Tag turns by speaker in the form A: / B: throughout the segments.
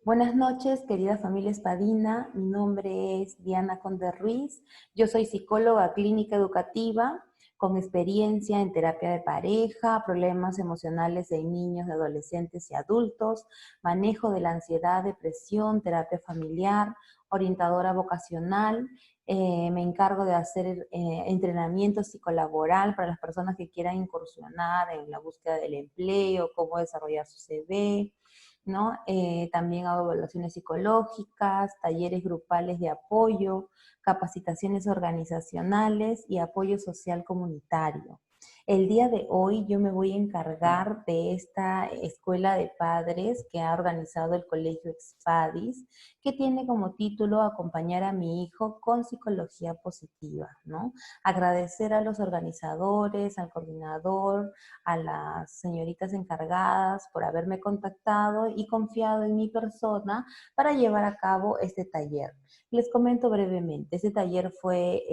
A: Buenas noches, querida familia Espadina. Mi nombre es Diana Conde Ruiz. Yo soy psicóloga clínica educativa con experiencia en terapia de pareja, problemas emocionales en niños, adolescentes y adultos, manejo de la ansiedad, depresión, terapia familiar, orientadora vocacional. Me encargo de hacer entrenamiento psicolaboral para las personas que quieran incursionar en la búsqueda del empleo, cómo desarrollar su CV, ¿no? También hago evaluaciones psicológicas, talleres grupales de apoyo, capacitaciones organizacionales y apoyo social comunitario. El día de hoy yo me voy a encargar de esta escuela de padres que ha organizado el Colegio Expadis, que tiene como título Acompañar a mi hijo con psicología positiva, ¿no? Agradecer a los organizadores, al coordinador, a las señoritas encargadas por haberme contactado y confiado en mi persona para llevar a cabo este taller. Les comento brevemente, este taller fue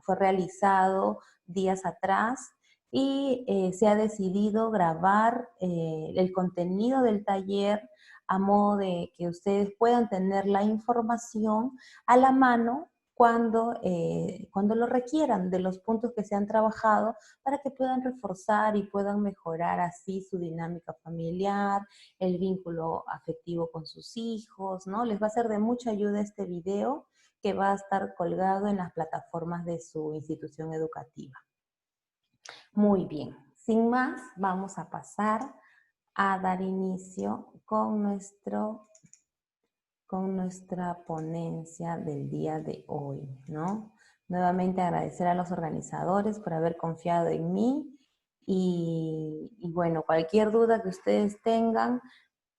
A: realizado días atrás y se ha decidido grabar el contenido del taller a modo de que ustedes puedan tener la información a la mano cuando lo requieran, de los puntos que se han trabajado, para que puedan reforzar y puedan mejorar así su dinámica familiar, el vínculo afectivo con sus hijos, ¿no? Les va a ser de mucha ayuda este video que va a estar colgado en las plataformas de su institución educativa. Muy bien, sin más, vamos a pasar a dar inicio con nuestra ponencia del día de hoy, ¿no? Nuevamente agradecer a los organizadores por haber confiado en mí y bueno, cualquier duda que ustedes tengan,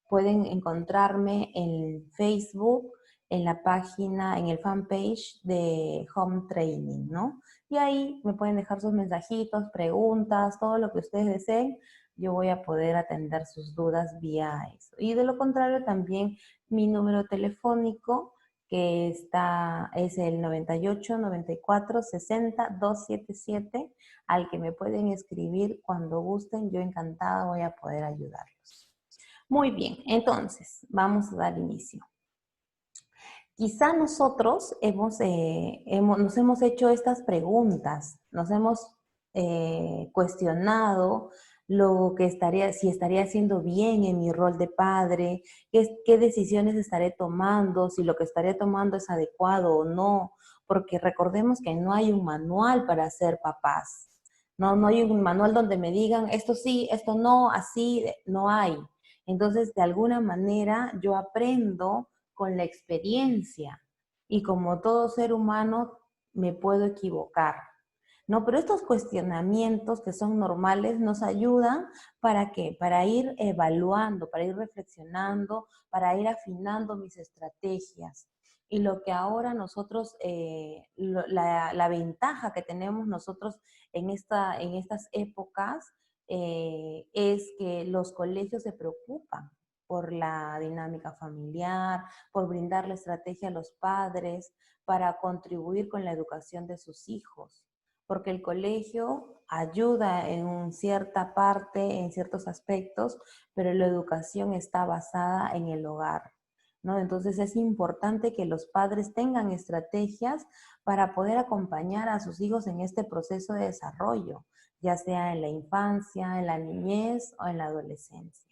A: pueden encontrarme en Facebook, en la página, en el fanpage de Home Training, ¿no? Y ahí me pueden dejar sus mensajitos, preguntas, todo lo que ustedes deseen. Yo voy a poder atender sus dudas vía eso. Y de lo contrario, también mi número telefónico, que es el 98 94 60 277, al que me pueden escribir cuando gusten. Yo encantada voy a poder ayudarlos. Muy bien, entonces vamos a dar inicio. Quizá nosotros nos hemos hecho estas preguntas, nos hemos cuestionado si estaría haciendo bien en mi rol de padre, qué decisiones estaré tomando, si lo que estaré tomando es adecuado o no, porque recordemos que no hay un manual para ser papás. No hay un manual donde me digan esto sí, esto no, así, no hay. Entonces, de alguna manera, yo aprendo con la experiencia y como todo ser humano me puedo equivocar, ¿no? Pero estos cuestionamientos que son normales nos ayudan ¿para qué? Para ir evaluando, para ir reflexionando, para ir afinando mis estrategias. Y lo que ahora nosotros, la ventaja que tenemos nosotros en estas épocas es que los colegios se preocupan por la dinámica familiar, por brindar la estrategia a los padres para contribuir con la educación de sus hijos. Porque el colegio ayuda en cierta parte, en ciertos aspectos, pero la educación está basada en el hogar, ¿no? Entonces es importante que los padres tengan estrategias para poder acompañar a sus hijos en este proceso de desarrollo, ya sea en la infancia, en la niñez o en la adolescencia.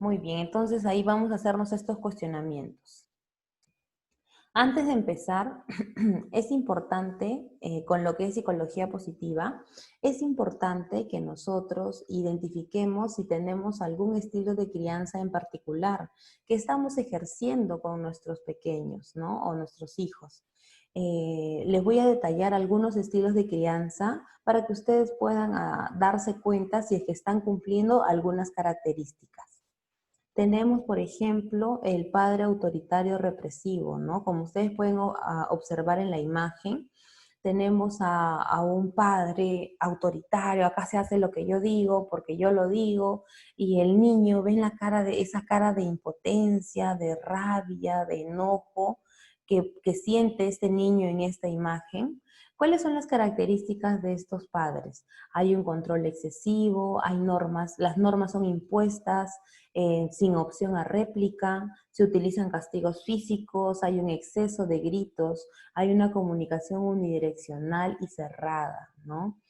A: Muy bien, entonces ahí vamos a hacernos estos cuestionamientos. Antes de empezar, es importante, con lo que es psicología positiva, es importante que nosotros identifiquemos si tenemos algún estilo de crianza en particular que estamos ejerciendo con nuestros pequeños, ¿no? O nuestros hijos. Les voy a detallar algunos estilos de crianza para que ustedes puedan darse cuenta si es que están cumpliendo algunas características. Tenemos, por ejemplo, el padre autoritario represivo, ¿no? Como ustedes pueden observar en la imagen, tenemos a un padre autoritario, acá se hace lo que yo digo porque yo lo digo, y el niño ve esa cara de impotencia, de rabia, de enojo que siente este niño en esta imagen. ¿Cuáles son las características de estos padres? Hay un control excesivo, hay normas, las normas son impuestas sin opción a réplica, se utilizan castigos físicos, hay un exceso de gritos, hay una comunicación unidireccional y cerrada, ¿no?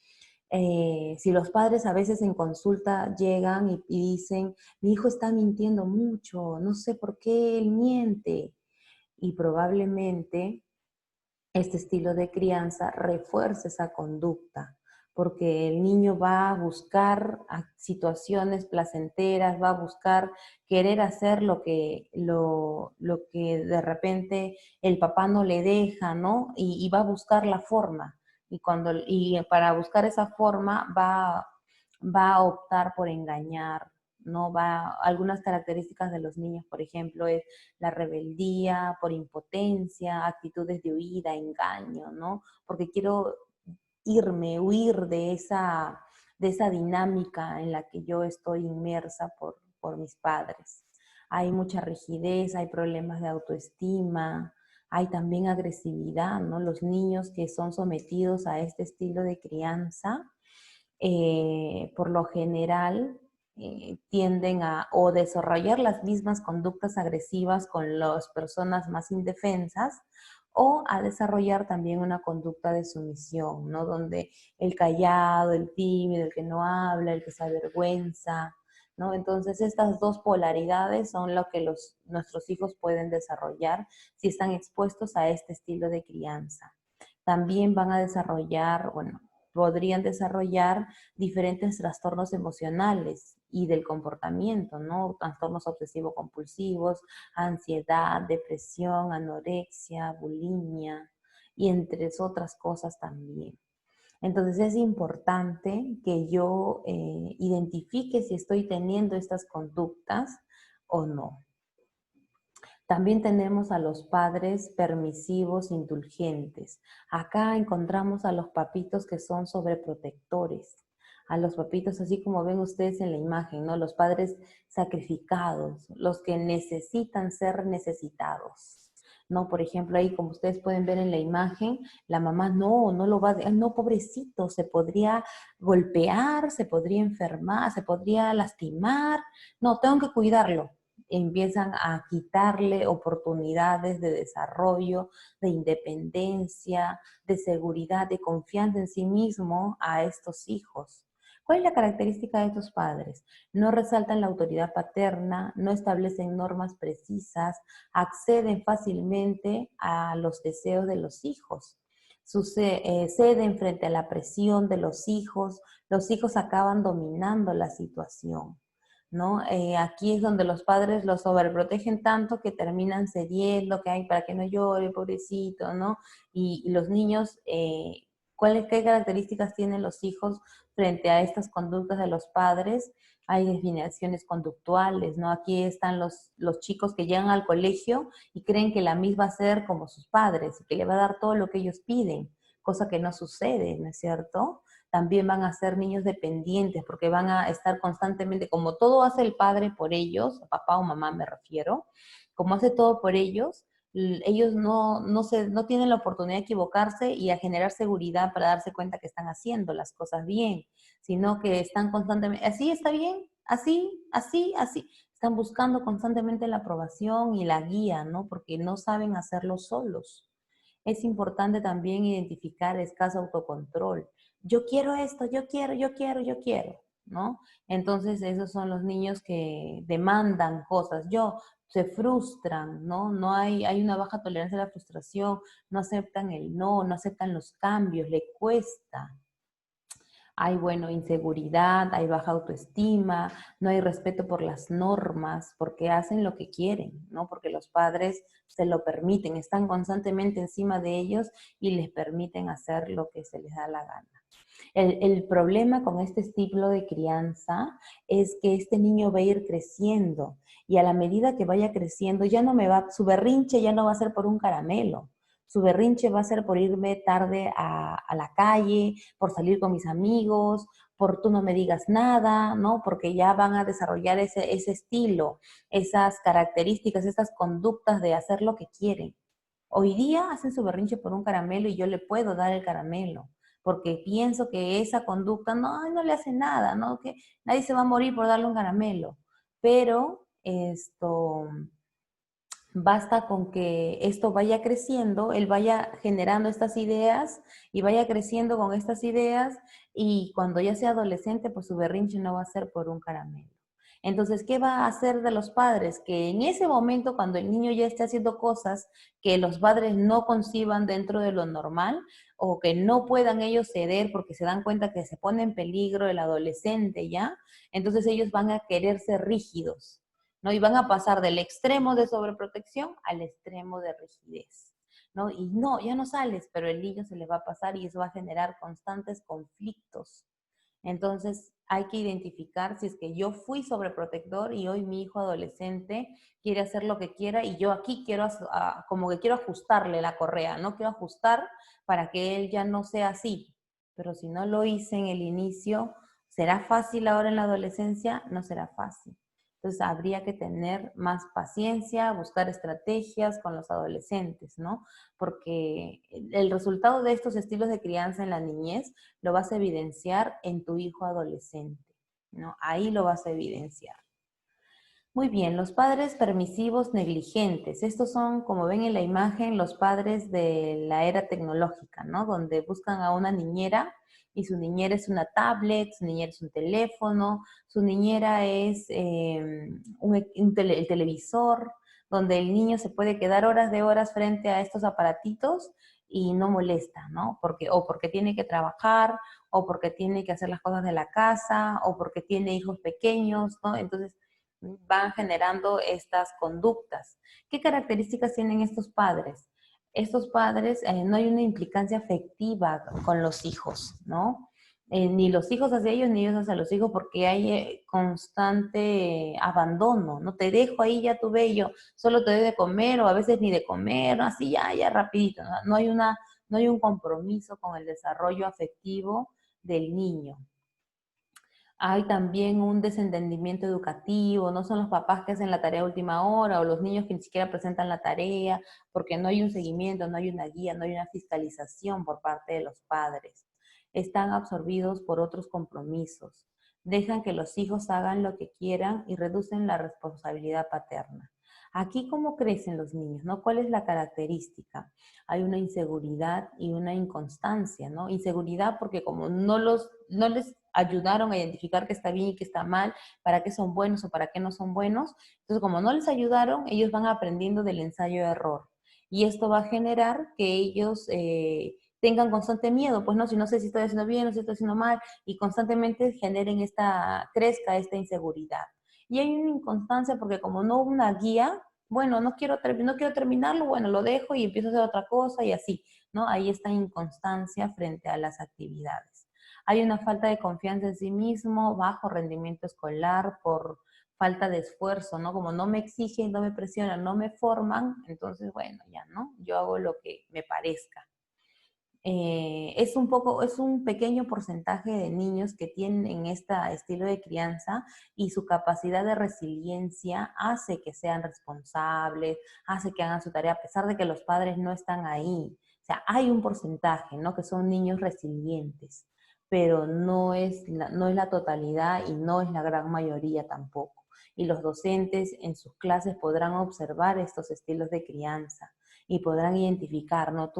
A: Si los padres a veces en consulta llegan y dicen, mi hijo está mintiendo mucho, no sé por qué él miente, y probablemente este estilo de crianza refuerza esa conducta, porque el niño va a buscar situaciones placenteras, va a buscar querer hacer lo que de repente el papá no le deja, ¿no? Y va a buscar la forma. Y para buscar esa forma va a optar por engañar, ¿no? Algunas características de los niños, por ejemplo, es la rebeldía, por impotencia, actitudes de huida, engaño, ¿no? Porque quiero huir de esa dinámica en la que yo estoy inmersa por mis padres. Hay mucha rigidez, hay problemas de autoestima, hay también agresividad, ¿no? Los niños que son sometidos a este estilo de crianza, por lo general, tienden a o desarrollar las mismas conductas agresivas con las personas más indefensas o a desarrollar también una conducta de sumisión, ¿no? Donde el callado, el tímido, el que no habla, el que se avergüenza, ¿no? Entonces estas dos polaridades son lo que nuestros hijos pueden desarrollar si están expuestos a este estilo de crianza. También van a desarrollar, bueno, podrían desarrollar diferentes trastornos emocionales y del comportamiento, ¿no? Trastornos obsesivo-compulsivos, ansiedad, depresión, anorexia, bulimia y entre otras cosas también. Entonces es importante que yo identifique si estoy teniendo estas conductas o no. También tenemos a los padres permisivos, indulgentes. Acá encontramos a los papitos que son sobreprotectores, a los papitos así como ven ustedes en la imagen, ¿no? Los padres sacrificados, los que necesitan ser necesitados. ¿No? Por ejemplo, ahí como ustedes pueden ver en la imagen, la mamá no lo va a, no, pobrecito, se podría golpear, se podría enfermar, se podría lastimar, no, tengo que cuidarlo. Empiezan a quitarle oportunidades de desarrollo, de independencia, de seguridad, de confianza en sí mismo a estos hijos. ¿Cuál es la característica de estos padres? No resaltan la autoridad paterna, no establecen normas precisas, acceden fácilmente a los deseos de los hijos. Ceden frente a la presión de los hijos acaban dominando la situación, ¿no? Aquí es donde los padres los sobreprotegen tanto que terminan cediendo, que hay para que no llore, pobrecito, ¿no? Y los niños, qué características tienen los hijos frente a estas conductas de los padres? Hay definiciones conductuales, ¿no? Aquí están los chicos que llegan al colegio y creen que la misma va a ser como sus padres y que le va a dar todo lo que ellos piden, cosa que no sucede, ¿no es cierto? También van a ser niños dependientes porque van a estar constantemente, como todo hace el padre por ellos, papá o mamá me refiero, como hace todo por ellos, ellos no tienen la oportunidad de equivocarse y a generar seguridad para darse cuenta que están haciendo las cosas bien, sino que están constantemente, así está bien, así, así, así. Están buscando constantemente la aprobación y la guía, ¿no? Porque no saben hacerlo solos. Es importante también identificar escaso autocontrol. Yo quiero esto, yo quiero, ¿no? Entonces esos son los niños que demandan cosas. Se frustran, ¿no? Hay una baja tolerancia a la frustración, no aceptan el no aceptan los cambios, le cuesta. Hay, bueno, inseguridad, hay baja autoestima, no hay respeto por las normas, porque hacen lo que quieren, ¿no? Porque los padres se lo permiten, están constantemente encima de ellos y les permiten hacer lo que se les da la gana. El problema con este estilo de crianza es que este niño va a ir creciendo y a la medida que vaya creciendo su berrinche ya no va a ser por un caramelo. Su berrinche va a ser por irme tarde a la calle, por salir con mis amigos, por tú no me digas nada, ¿no? Porque ya van a desarrollar ese estilo, esas características, esas conductas de hacer lo que quieren Hoy día hacen su berrinche por un caramelo y yo le puedo dar el caramelo, porque pienso que esa conducta no le hace nada, ¿no? Que nadie se va a morir por darle un caramelo. Pero basta con que esto vaya creciendo, él vaya generando estas ideas y vaya creciendo con estas ideas y cuando ya sea adolescente, pues su berrinche no va a ser por un caramelo. Entonces, ¿qué va a hacer de los padres? Que en ese momento, cuando el niño ya esté haciendo cosas que los padres no conciban dentro de lo normal o que no puedan ellos ceder porque se dan cuenta que se pone en peligro el adolescente ya, entonces ellos van a querer ser rígidos, ¿no? Y van a pasar del extremo de sobreprotección al extremo de rigidez, ¿no? Y no, ya no sales, pero el niño se le va a pasar y eso va a generar constantes conflictos. Entonces, hay que identificar si es que yo fui sobreprotector y hoy mi hijo adolescente quiere hacer lo que quiera y yo aquí quiero, como que quiero ajustarle la correa, no quiero ajustar para que él ya no sea así. Pero si no lo hice en el inicio, ¿será fácil ahora en la adolescencia? No será fácil. Entonces habría que tener más paciencia, buscar estrategias con los adolescentes, ¿no? Porque el resultado de estos estilos de crianza en la niñez lo vas a evidenciar en tu hijo adolescente, ¿no? Ahí lo vas a evidenciar. Muy bien, los padres permisivos negligentes. Estos son, como ven en la imagen, los padres de la era tecnológica, ¿no? Donde buscan a una niñera y su niñera es una tablet, su niñera es un teléfono, su niñera es el televisor, donde el niño se puede quedar horas de horas frente a estos aparatitos y no molesta, ¿no? O porque tiene que trabajar, o porque tiene que hacer las cosas de la casa, o porque tiene hijos pequeños, ¿no? Entonces, van generando estas conductas. ¿Qué características tienen estos padres? Estos padres no hay una implicancia afectiva con los hijos, ¿no? Ni los hijos hacia ellos, ni ellos hacia los hijos, porque hay constante abandono, ¿no? Te dejo ahí, ya tu bello, solo te doy de comer, o a veces ni de comer, ¿no? Así ya rapidito, ¿no? No hay un compromiso con el desarrollo afectivo del niño. Hay también un desentendimiento educativo, no son los papás que hacen la tarea a última hora o los niños que ni siquiera presentan la tarea porque no hay un seguimiento, no hay una guía, no hay una fiscalización por parte de los padres. Están absorbidos por otros compromisos. Dejan que los hijos hagan lo que quieran y reducen la responsabilidad paterna. Aquí, ¿cómo crecen los niños? ¿No? ¿Cuál es la característica? Hay una inseguridad y una inconstancia, ¿no? Inseguridad porque como no les ayudaron a identificar qué está bien y qué está mal, para qué son buenos o para qué no son buenos, entonces como no les ayudaron, ellos van aprendiendo del ensayo-error. Y esto va a generar que ellos tengan constante miedo, pues no, si no sé si estoy haciendo bien o si estoy haciendo mal, y constantemente generen crezca esta inseguridad. Y hay una inconstancia porque como no hubo una guía, bueno, no quiero terminarlo, bueno, lo dejo y empiezo a hacer otra cosa y así, ¿no? Ahí está inconstancia frente a las actividades. Hay una falta de confianza en sí mismo, bajo rendimiento escolar por falta de esfuerzo, ¿no? Como no me exigen, no me presionan, no me forman, entonces, bueno, ya, ¿no? Yo hago lo que me parezca. Es un pequeño porcentaje de niños que tienen este estilo de crianza y su capacidad de resiliencia hace que sean responsables, hace que hagan su tarea a pesar de que los padres no están ahí. O sea, hay un porcentaje, ¿no? Que son niños resilientes, pero no es la totalidad y no es la gran mayoría tampoco. Y los docentes en sus clases podrán observar estos estilos de crianza y podrán identificar, ¿no?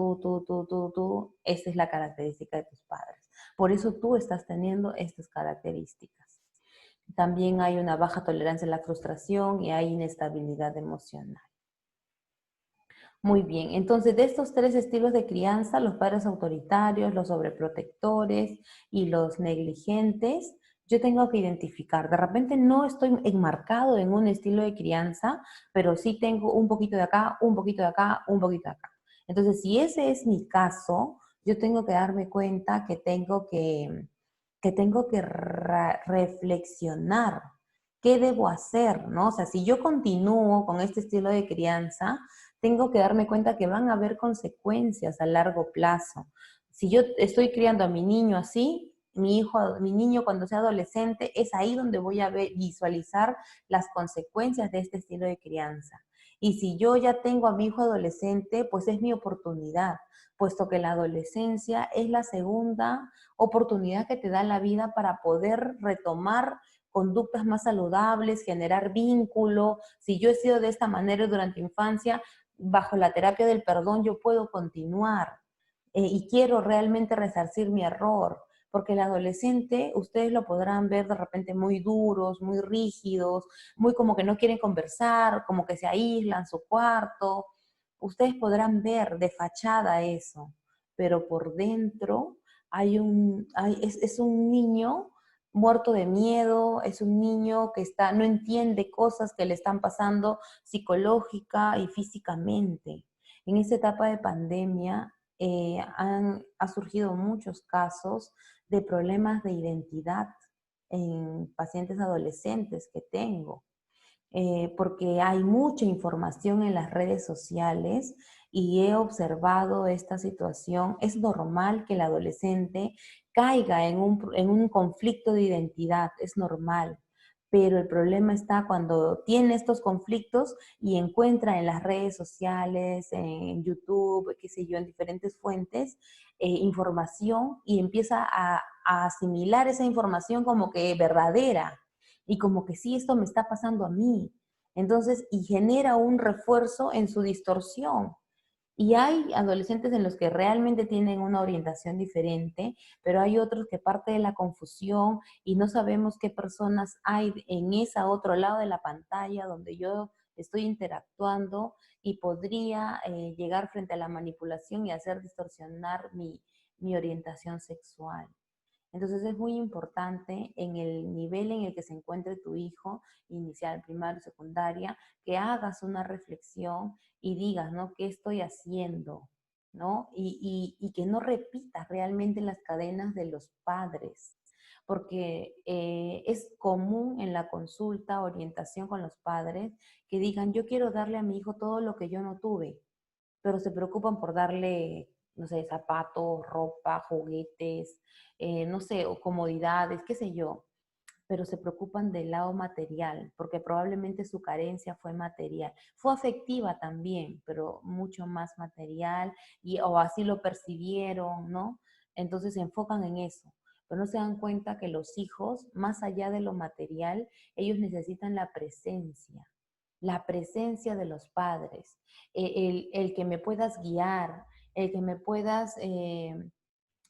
A: Esta es la característica de tus padres. Por eso tú estás teniendo estas características. También hay una baja tolerancia a la frustración y hay inestabilidad emocional. Muy bien, entonces de estos tres estilos de crianza, los padres autoritarios, los sobreprotectores y los negligentes, yo tengo que identificar. De repente no estoy enmarcado en un estilo de crianza, pero sí tengo un poquito de acá, un poquito de acá, un poquito de acá. Entonces, si ese es mi caso, yo tengo que darme cuenta que tengo que reflexionar qué debo hacer, ¿no? O sea, si yo continúo con este estilo de crianza, tengo que darme cuenta que van a haber consecuencias a largo plazo. Si yo estoy criando a mi niño así, mi hijo, mi niño cuando sea adolescente, es ahí donde voy a visualizar las consecuencias de este estilo de crianza. Y si yo ya tengo a mi hijo adolescente, pues es mi oportunidad, puesto que la adolescencia es la segunda oportunidad que te da la vida para poder retomar conductas más saludables, generar vínculo. Si yo he sido de esta manera durante infancia, bajo la terapia del perdón yo puedo continuar y quiero realmente resarcir mi error. Porque el adolescente, ustedes lo podrán ver de repente muy duros, muy rígidos, muy como que no quieren conversar, como que se aíslan en su cuarto. Ustedes podrán ver de fachada eso, pero por dentro es un niño muerto de miedo, es un niño que no entiende cosas que le están pasando psicológica y físicamente. En esta etapa de pandemia ha surgido muchos casos de problemas de identidad en pacientes adolescentes que tengo, porque hay mucha información en las redes sociales y he observado esta situación. Es normal que el adolescente caiga en un conflicto de identidad, es normal. Pero el problema está cuando tiene estos conflictos y encuentra en las redes sociales, en YouTube, qué sé yo, en diferentes fuentes, información y empieza a asimilar esa información como que verdadera y como que sí, esto me está pasando a mí. Entonces, y genera un refuerzo en su distorsión. Y hay adolescentes en los que realmente tienen una orientación diferente, pero hay otros que parte de la confusión y no sabemos qué personas hay en esa otro lado de la pantalla donde yo estoy interactuando y podría llegar frente a la manipulación y hacer distorsionar mi orientación sexual. Entonces es muy importante en el nivel en el que se encuentre tu hijo, inicial, primario, secundaria, que hagas una reflexión y digas, ¿no? ¿Qué estoy haciendo? ¿No? Y que no repitas realmente las cadenas de los padres, porque es común en la consulta, orientación con los padres, que digan, yo quiero darle a mi hijo todo lo que yo no tuve, pero se preocupan por darle, no sé, zapatos, ropa, juguetes, no sé, o comodidades, qué sé yo, pero se preocupan del lado material, porque probablemente su carencia fue material. Fue afectiva también, pero mucho más material, o así lo percibieron, ¿no? Entonces se enfocan en eso, pero no se dan cuenta que los hijos, más allá de lo material, ellos necesitan la presencia de los padres, el que me puedas guiar, el que me puedas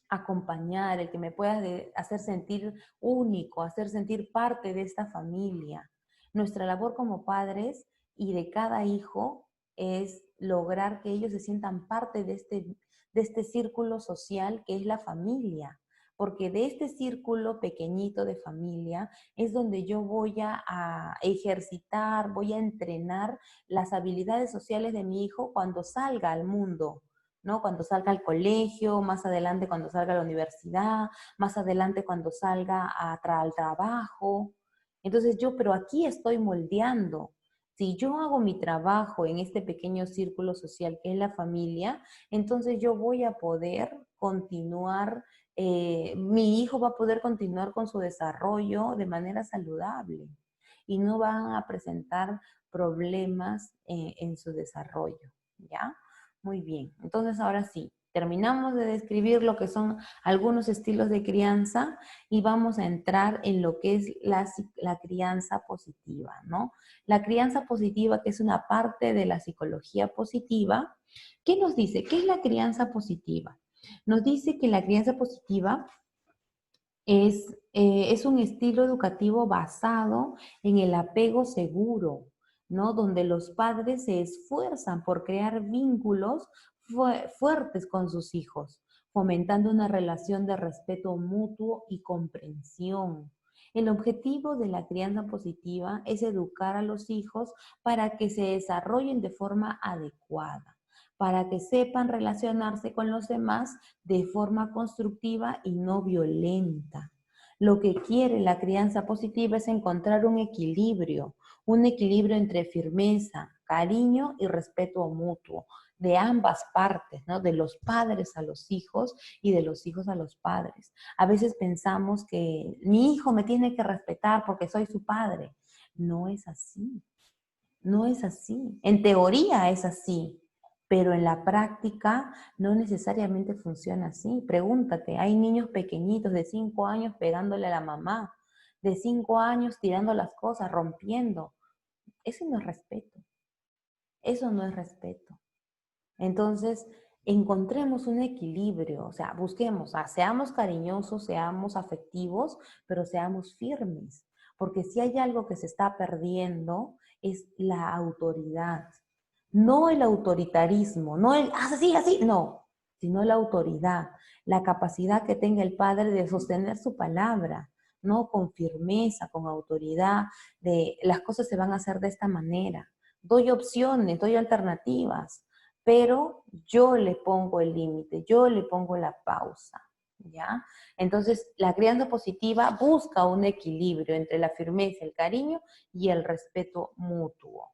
A: acompañar, el que me pueda hacer sentir único, hacer sentir parte de esta familia. Nuestra labor como padres y de cada hijo es lograr que ellos se sientan parte de este círculo social que es la familia. Porque de este círculo pequeñito de familia es donde yo voy a ejercitar, voy a entrenar las habilidades sociales de mi hijo cuando salga al mundo, ¿no? Cuando salga al colegio, más adelante cuando salga a la universidad, más adelante cuando salga al trabajo. Entonces pero aquí estoy moldeando. Si yo hago mi trabajo en este pequeño círculo social que es la familia, entonces yo voy a poder continuar, mi hijo va a poder continuar con su desarrollo de manera saludable y no van a presentar problemas en su desarrollo, ¿ya? Muy bien, entonces ahora sí, terminamos de describir lo que son algunos estilos de crianza y vamos a entrar en lo que es la crianza positiva, ¿no? La crianza positiva, que es una parte de la psicología positiva, ¿qué nos dice? ¿Qué es la crianza positiva? Nos dice que la crianza positiva es un estilo educativo basado en el apego seguro, ¿no? Donde los padres se esfuerzan por crear vínculos fuertes con sus hijos, fomentando una relación de respeto mutuo y comprensión. El objetivo de la crianza positiva es educar a los hijos para que se desarrollen de forma adecuada, para que sepan relacionarse con los demás de forma constructiva y no violenta. Lo que quiere la crianza positiva es encontrar un equilibrio, un equilibrio entre firmeza, cariño y respeto mutuo de ambas partes, ¿no? De los padres a los hijos y de los hijos a los padres. A veces pensamos que mi hijo me tiene que respetar porque soy su padre. No es así, no es así. En teoría es así, pero en la práctica no necesariamente funciona así. Pregúntate, hay niños pequeñitos de 5 años pegándole a la mamá, de 5 años tirando las cosas, rompiendo. Eso no es respeto, eso no es respeto. Entonces, encontremos un equilibrio, o sea, busquemos, seamos cariñosos, seamos afectivos, pero seamos firmes, porque si hay algo que se está perdiendo es la autoridad, no el autoritarismo, no el así, así, no, sino la autoridad, la capacidad que tenga el padre de sostener su palabra, no con firmeza, con autoridad, de las cosas se van a hacer de esta manera. Doy opciones, doy alternativas, pero yo le pongo el límite, yo le pongo la pausa, ¿ya? Entonces, la crianza positiva busca un equilibrio entre la firmeza, el cariño y el respeto mutuo.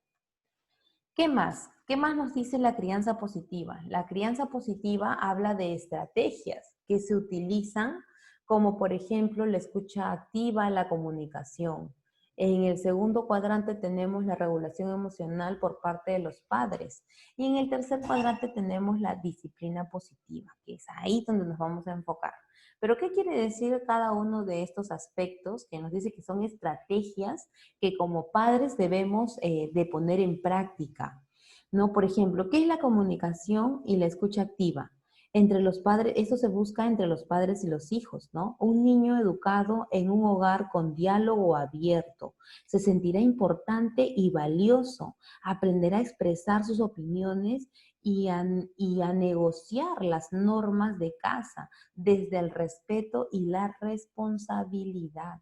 A: ¿Qué más? ¿Qué más nos dice la crianza positiva? La crianza positiva habla de estrategias que se utilizan como por ejemplo la escucha activa, la comunicación. En el segundo cuadrante tenemos la regulación emocional por parte de los padres. Y en el tercer cuadrante tenemos la disciplina positiva, que es ahí donde nos vamos a enfocar. Pero ¿qué quiere decir cada uno de estos aspectos que nos dice que son estrategias que como padres debemos de poner en práctica? ¿No? Por ejemplo, ¿qué es la comunicación y la escucha activa? Entre los padres, eso se busca entre los padres y los hijos, ¿no? Un niño educado en un hogar con diálogo abierto se sentirá importante y valioso, aprenderá a expresar sus opiniones y a negociar las normas de casa desde el respeto y la responsabilidad.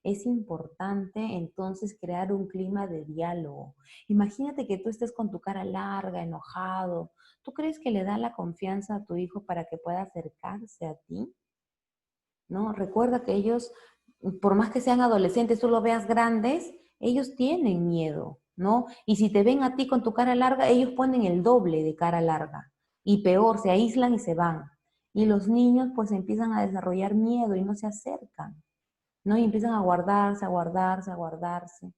A: Es importante entonces crear un clima de diálogo. Imagínate que tú estés con tu cara larga, enojado. ¿Tú crees que le da la confianza a tu hijo para que pueda acercarse a ti? ¿No? Recuerda que ellos, por más que sean adolescentes, tú lo veas grandes, ellos tienen miedo, ¿no? Y si te ven a ti con tu cara larga, ellos ponen el doble de cara larga. Y peor, se aíslan y se van. Y los niños pues empiezan a desarrollar miedo y no se acercan, ¿no? Y empiezan a guardarse, a guardarse, a guardarse.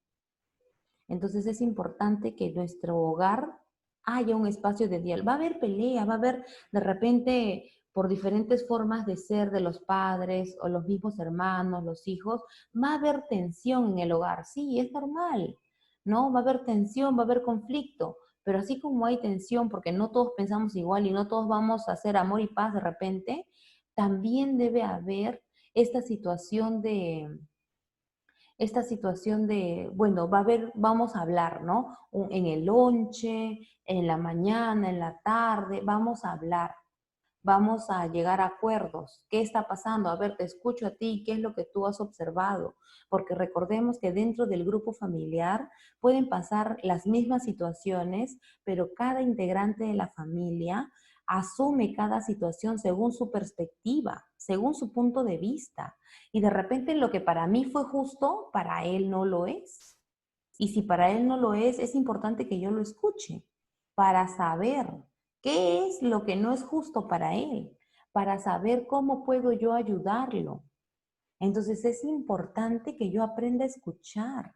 A: Entonces es importante que en nuestro hogar haya un espacio de diálogo. Va a haber pelea, va a haber de repente por diferentes formas de ser de los padres o los mismos hermanos, los hijos, va a haber tensión en el hogar. Sí, es normal, ¿no? Va a haber tensión, va a haber conflicto, pero así como hay tensión porque no todos pensamos igual y no todos vamos a hacer amor y paz de repente, también debe haber esta situación de, bueno, va a haber, vamos a hablar, ¿no? En el lonche, en la mañana, en la tarde, vamos a hablar, vamos a llegar a acuerdos. ¿Qué está pasando? A ver, te escucho a ti, ¿qué es lo que tú has observado? Porque recordemos que dentro del grupo familiar pueden pasar las mismas situaciones, pero cada integrante de la familia asume cada situación según su perspectiva, según su punto de vista. Y de repente lo que para mí fue justo, para él no lo es. Y si para él no lo es importante que yo lo escuche para saber qué es lo que no es justo para él, para saber cómo puedo yo ayudarlo. Entonces es importante que yo aprenda a escuchar.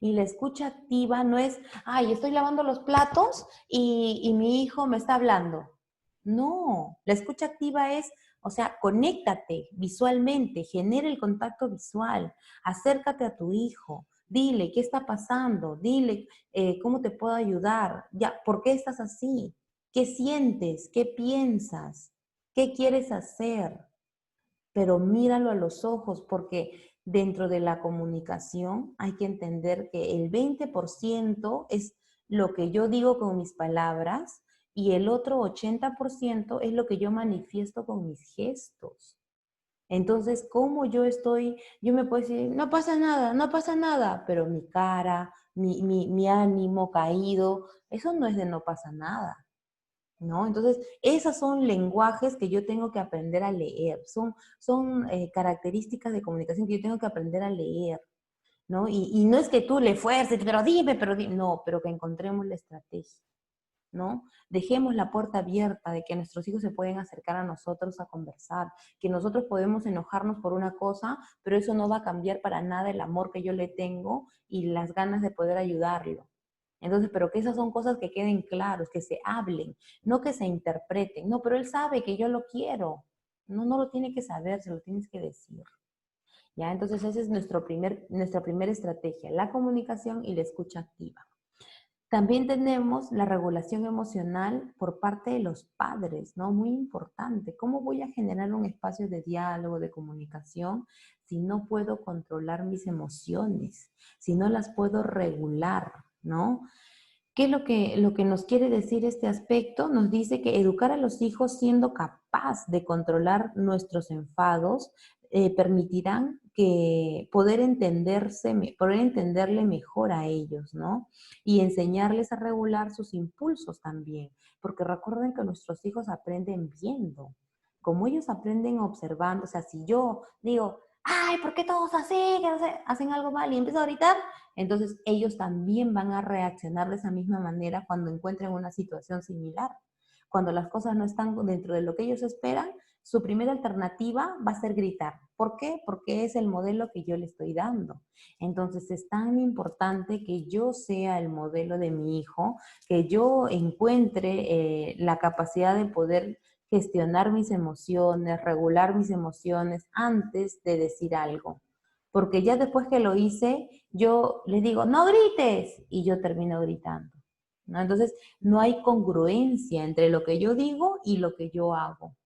A: Y la escucha activa no es, ay, estoy lavando los platos y mi hijo me está hablando. No, la escucha activa es, o sea, conéctate visualmente, genera el contacto visual, acércate a tu hijo, dile qué está pasando, dile cómo te puedo ayudar, ya, ¿por qué estás así? ¿Qué sientes? ¿Qué piensas? ¿Qué quieres hacer? Pero míralo a los ojos porque dentro de la comunicación hay que entender que el 20% es lo que yo digo con mis palabras y el otro 80% es lo que yo manifiesto con mis gestos. Entonces, ¿cómo yo me puedo decir, no pasa nada, no pasa nada, pero mi cara, mi ánimo caído, eso no es de no pasa nada. ¿No? Entonces, esos son lenguajes que yo tengo que aprender a leer, son características de comunicación que yo tengo que aprender a leer. ¿no? Y no es que tú le fuerces, pero dime, no, pero que encontremos la estrategia, ¿no? Dejemos la puerta abierta de que nuestros hijos se pueden acercar a nosotros a conversar, que nosotros podemos enojarnos por una cosa, pero eso no va a cambiar para nada el amor que yo le tengo y las ganas de poder ayudarlo. Entonces, pero que esas son cosas que queden claros, que se hablen, no que se interpreten. No, pero él sabe que yo lo quiero. No, no lo tiene que saber, se lo tienes que decir. ¿Ya? Entonces, esa es nuestra primera estrategia, la comunicación y la escucha activa. También tenemos la regulación emocional por parte de los padres, ¿no? Muy importante. ¿Cómo voy a generar un espacio de diálogo, de comunicación, si no puedo controlar mis emociones, si no las puedo regular, ¿no? ¿Qué es lo que nos quiere decir este aspecto? Nos dice que educar a los hijos siendo capaz de controlar nuestros enfados permitirán que poder entenderle mejor a ellos, ¿no? Y enseñarles a regular sus impulsos también, porque recuerden que nuestros hijos aprenden viendo, como ellos aprenden observando, o sea, si yo digo, ay, ¿por qué todos así? Que hacen algo mal y empiezo a gritar, entonces ellos también van a reaccionar de esa misma manera cuando encuentren una situación similar. Cuando las cosas no están dentro de lo que ellos esperan, su primera alternativa va a ser gritar. ¿Por qué? Porque es el modelo que yo le estoy dando. Entonces es tan importante que yo sea el modelo de mi hijo, que yo encuentre la capacidad de poder gestionar mis emociones, regular mis emociones antes de decir algo. Porque ya después que lo hice, yo les digo, no grites, y yo termino gritando, ¿no? Entonces, no hay congruencia entre lo que yo digo y lo que yo hago.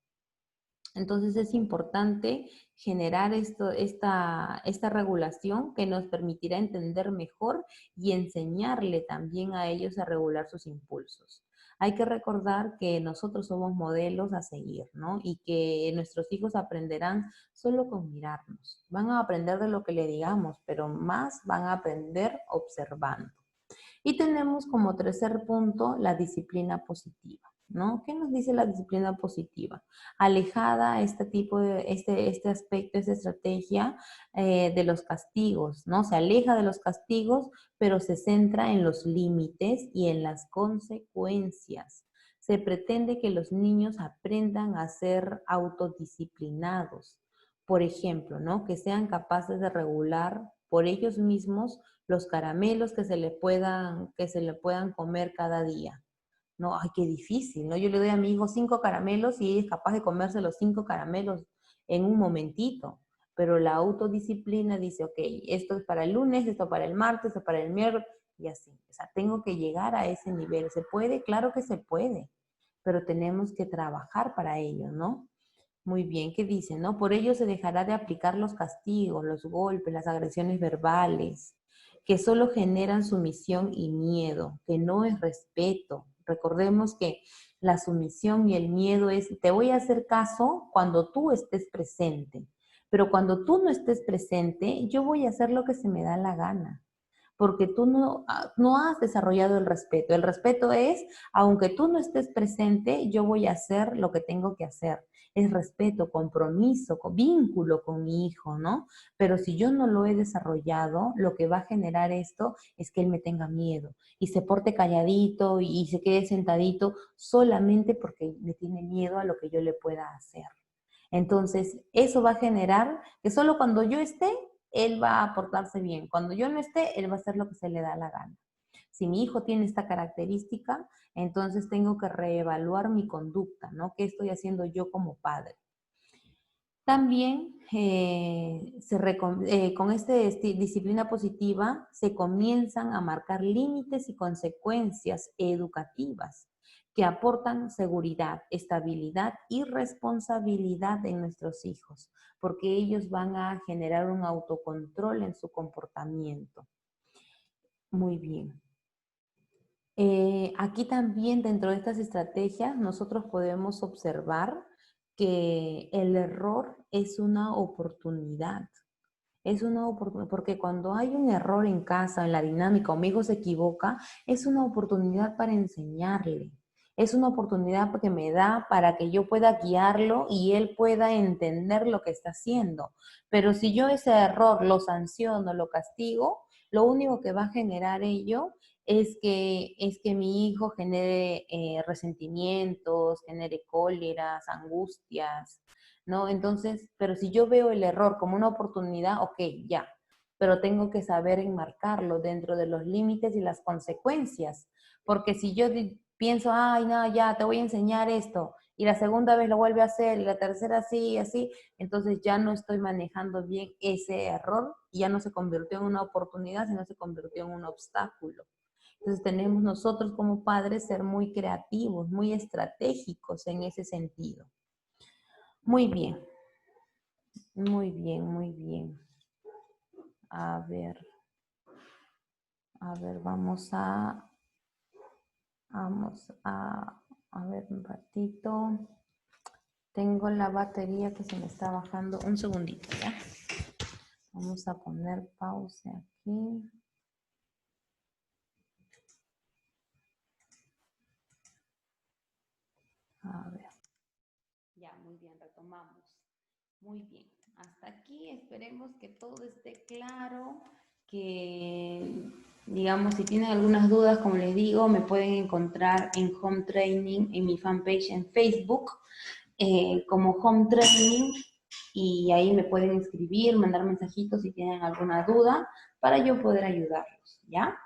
A: Entonces, es importante generar esta regulación que nos permitirá entender mejor y enseñarle también a ellos a regular sus impulsos. Hay que recordar que nosotros somos modelos a seguir, ¿no? Y que nuestros hijos aprenderán solo con mirarnos. Van a aprender de lo que le digamos, pero más van a aprender observando. Y tenemos como tercer punto la disciplina positiva, ¿no? ¿Qué nos dice la disciplina positiva? Alejada este aspecto, esta estrategia de los castigos, ¿no? Se aleja de los castigos, pero se centra en los límites y en las consecuencias. Se pretende que los niños aprendan a ser autodisciplinados. Por ejemplo, ¿no? Que sean capaces de regular por ellos mismos los caramelos que se le puedan comer cada día. No, ay, qué difícil, ¿no? Yo le doy a mi hijo 5 caramelos y ella es capaz de comerse los 5 caramelos en un momentito. Pero la autodisciplina dice, ok, esto es para el lunes, esto para el martes, esto para el miércoles, y así. O sea, tengo que llegar a ese nivel. ¿Se puede? Claro que se puede, pero tenemos que trabajar para ello, ¿no? Muy bien, ¿qué dice, no? Por ello se dejará de aplicar los castigos, los golpes, las agresiones verbales, que solo generan sumisión y miedo, que no es respeto. Recordemos que la sumisión y el miedo es, te voy a hacer caso cuando tú estés presente, pero cuando tú no estés presente, yo voy a hacer lo que se me da la gana, porque tú no has desarrollado el respeto. El respeto es, aunque tú no estés presente, yo voy a hacer lo que tengo que hacer. Es respeto, compromiso, vínculo con mi hijo, ¿no? Pero si yo no lo he desarrollado, lo que va a generar esto es que él me tenga miedo y se porte calladito y se quede sentadito solamente porque me tiene miedo a lo que yo le pueda hacer. Entonces, eso va a generar que solo cuando yo esté, él va a portarse bien. Cuando yo no esté, él va a hacer lo que se le da la gana. Si mi hijo tiene esta característica, entonces tengo que reevaluar mi conducta, ¿no? ¿Qué estoy haciendo yo como padre? También con esta disciplina positiva se comienzan a marcar límites y consecuencias educativas que aportan seguridad, estabilidad y responsabilidad en nuestros hijos, porque ellos van a generar un autocontrol en su comportamiento. Muy bien. Aquí también dentro de estas estrategias nosotros podemos observar que el error es una oportunidad. Es una oportunidad, porque cuando hay un error en casa, en la dinámica, o mi hijo se equivoca, es una oportunidad para enseñarle. es una oportunidad que me da para que yo pueda guiarlo y él pueda entender lo que está haciendo. Pero si yo ese error lo sanciono, lo castigo, lo único que va a generar ello es que mi hijo genere resentimientos, genere cóleras, angustias, ¿no? Entonces, pero si yo veo el error como una oportunidad, ok, ya, pero tengo que saber enmarcarlo dentro de los límites y las consecuencias, porque si yo pienso, ay, no, ya, te voy a enseñar esto, y la segunda vez lo vuelve a hacer, y la tercera así, y así, entonces ya no estoy manejando bien ese error, y ya no se convirtió en una oportunidad, sino se convirtió en un obstáculo. Entonces tenemos nosotros como padres ser muy creativos, muy estratégicos en ese sentido. Muy bien, muy bien, muy bien. A ver, vamos a ver un ratito. Tengo la batería que se me está bajando. Un segundito, ¿ya? Vamos a poner pausa aquí. A ver. Ya, muy bien, retomamos. Muy bien. Hasta aquí esperemos que todo esté claro, que digamos, si tienen algunas dudas, como les digo, me pueden encontrar en Home Training, en mi fanpage en Facebook, como Home Training, y ahí me pueden escribir, mandar mensajitos si tienen alguna duda para yo poder ayudarlos, ¿ya?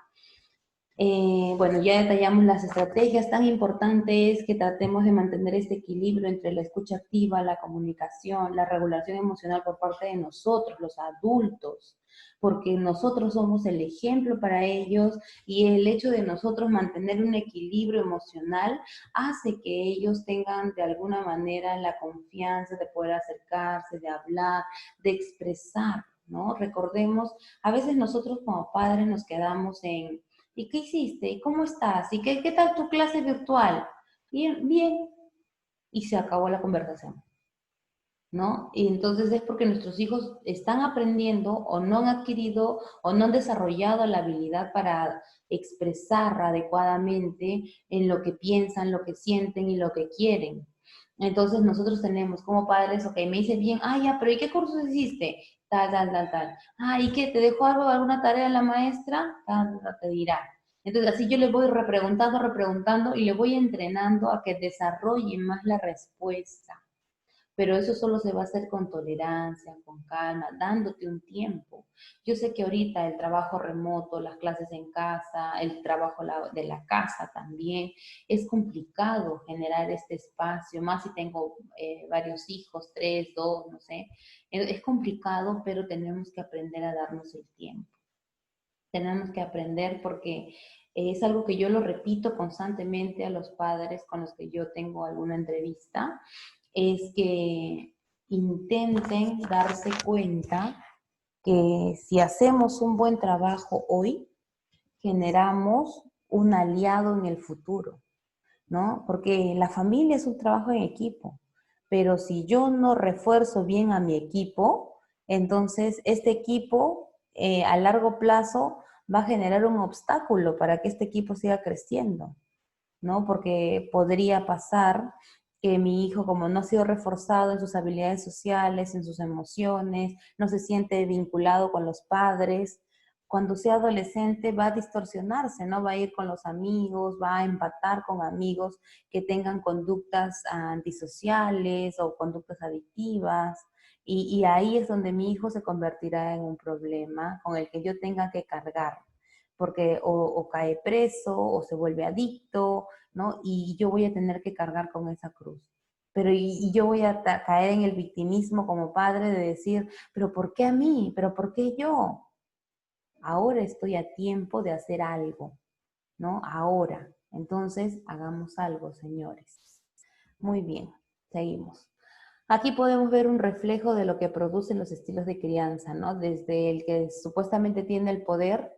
A: Bueno, ya detallamos las estrategias. Tan importante es que tratemos de mantener este equilibrio entre la escucha activa, la comunicación, la regulación emocional por parte de nosotros, los adultos, porque nosotros somos el ejemplo para ellos y el hecho de nosotros mantener un equilibrio emocional hace que ellos tengan de alguna manera la confianza de poder acercarse, de hablar, de expresar, ¿no? Recordemos, a veces nosotros como padres nos quedamos en ¿y qué hiciste? ¿Y cómo estás? ¿Y qué tal tu clase virtual? Bien, bien. Y se acabó la conversación, ¿no? Y entonces es porque nuestros hijos están aprendiendo o no han adquirido o no han desarrollado la habilidad para expresar adecuadamente en lo que piensan, lo que sienten y lo que quieren. Entonces nosotros tenemos como padres, ok, me dice bien, ah, ya, pero ¿y qué cursos hiciste? Tal, tal, tal, tal. Ah, ¿y qué? ¿Te dejó algo, alguna tarea la maestra? Tal, tal, te dirá. Entonces así yo le voy repreguntando, repreguntando y le voy entrenando a que desarrolle más la respuesta. Pero eso solo se va a hacer con tolerancia, con calma, dándote un tiempo. Yo sé que ahorita el trabajo remoto, las clases en casa, el trabajo de la casa también, es complicado generar este espacio, más si tengo varios hijos, 3, 2, no sé. Es complicado, pero tenemos que aprender a darnos el tiempo. Tenemos que aprender porque es algo que yo lo repito constantemente a los padres con los que yo tengo alguna entrevista, es que intenten darse cuenta que si hacemos un buen trabajo hoy, generamos un aliado en el futuro, ¿no? Porque la familia es un trabajo en equipo, pero si yo no refuerzo bien a mi equipo, entonces este equipo a largo plazo va a generar un obstáculo para que este equipo siga creciendo, ¿no? Porque podría pasar que mi hijo, como no ha sido reforzado en sus habilidades sociales, en sus emociones, no se siente vinculado con los padres, cuando sea adolescente va a distorsionarse, ¿no? Va a ir con los amigos, va a empatar con amigos que tengan conductas antisociales o conductas adictivas. Y ahí es donde mi hijo se convertirá en un problema con el que yo tenga que cargar, porque o cae preso o se vuelve adicto, ¿no? Y yo voy a tener que cargar con esa cruz. Pero y yo voy a caer en el victimismo como padre de decir, pero ¿por qué a mí? ¿Pero por qué yo? Ahora estoy a tiempo de hacer algo, ¿no? Ahora. Entonces, hagamos algo, señores. Muy bien, seguimos. Aquí podemos ver un reflejo de lo que producen los estilos de crianza, ¿no? Desde el que supuestamente tiene el poder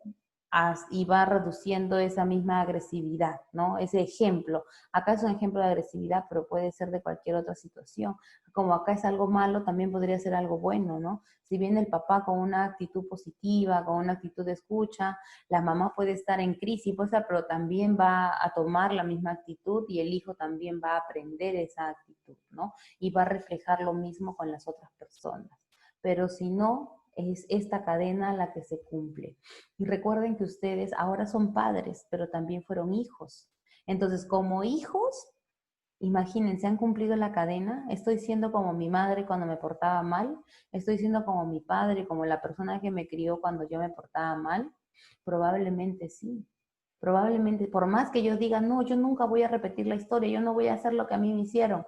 A: y va reduciendo esa misma agresividad, ¿no? Ese ejemplo. Acá es un ejemplo de agresividad, pero puede ser de cualquier otra situación. Como acá es algo malo, también podría ser algo bueno, ¿no? Si viene el papá con una actitud positiva, con una actitud de escucha, la mamá puede estar en crisis, pues, pero también va a tomar la misma actitud y el hijo también va a aprender esa actitud, ¿no? Y va a reflejar lo mismo con las otras personas. Pero si no, es esta cadena la que se cumple. Y recuerden que ustedes ahora son padres, pero también fueron hijos. Entonces, como hijos, imagínense, han cumplido la cadena. Estoy siendo como mi madre cuando me portaba mal. Estoy siendo como mi padre, como la persona que me crió cuando yo me portaba mal. Probablemente sí. Probablemente, por más que yo diga, no, yo nunca voy a repetir la historia, yo no voy a hacer lo que a mí me hicieron.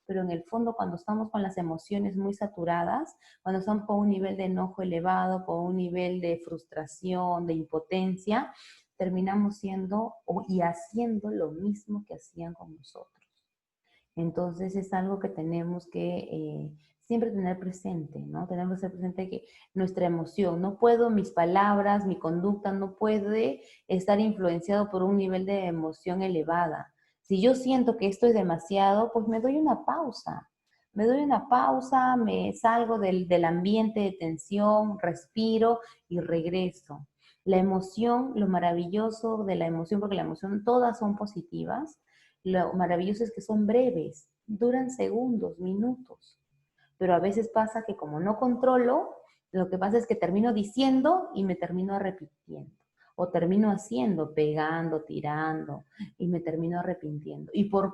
A: Pero en el fondo, cuando estamos con las emociones muy saturadas, cuando estamos con un nivel de enojo elevado, con un nivel de frustración, de impotencia, terminamos siendo y haciendo lo mismo que hacían con nosotros. Entonces es algo que tenemos que siempre tener presente, ¿no? Tenemos que ser presente que nuestra emoción, no puedo, mis palabras, mi conducta no puede estar influenciado por un nivel de emoción elevada. Si yo siento que esto es demasiado, pues me doy una pausa. Me doy una pausa, me salgo del ambiente de tensión, respiro y regreso. La emoción, lo maravilloso de la emoción, porque la emoción todas son positivas, lo maravilloso es que son breves, duran segundos, minutos, pero a veces pasa que como no controlo, lo que pasa es que termino diciendo y me termino arrepintiendo. O termino haciendo, pegando, tirando, y me termino arrepintiendo. Y por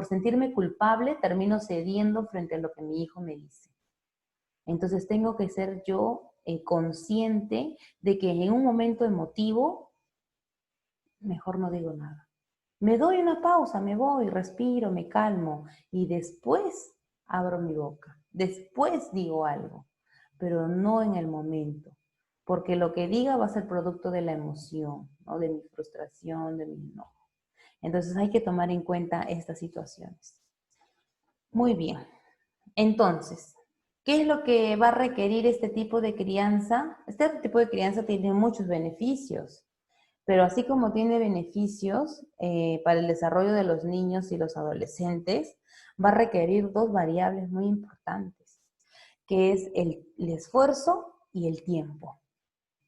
A: sentirme culpable, termino cediendo frente a lo que mi hijo me dice. Entonces tengo que ser yo consciente de que en un momento emotivo, mejor no digo nada. Me doy una pausa, me voy, respiro, me calmo y después abro mi boca. Después digo algo, pero no en el momento, porque lo que diga va a ser producto de la emoción, ¿no? De mi frustración, de mi enojo. Entonces hay que tomar en cuenta estas situaciones. Muy bien. Entonces, ¿qué es lo que va a requerir este tipo de crianza? Este tipo de crianza tiene muchos beneficios. Pero así como tiene beneficios para el desarrollo de los niños y los adolescentes, va a requerir dos variables muy importantes, que es el esfuerzo y el tiempo,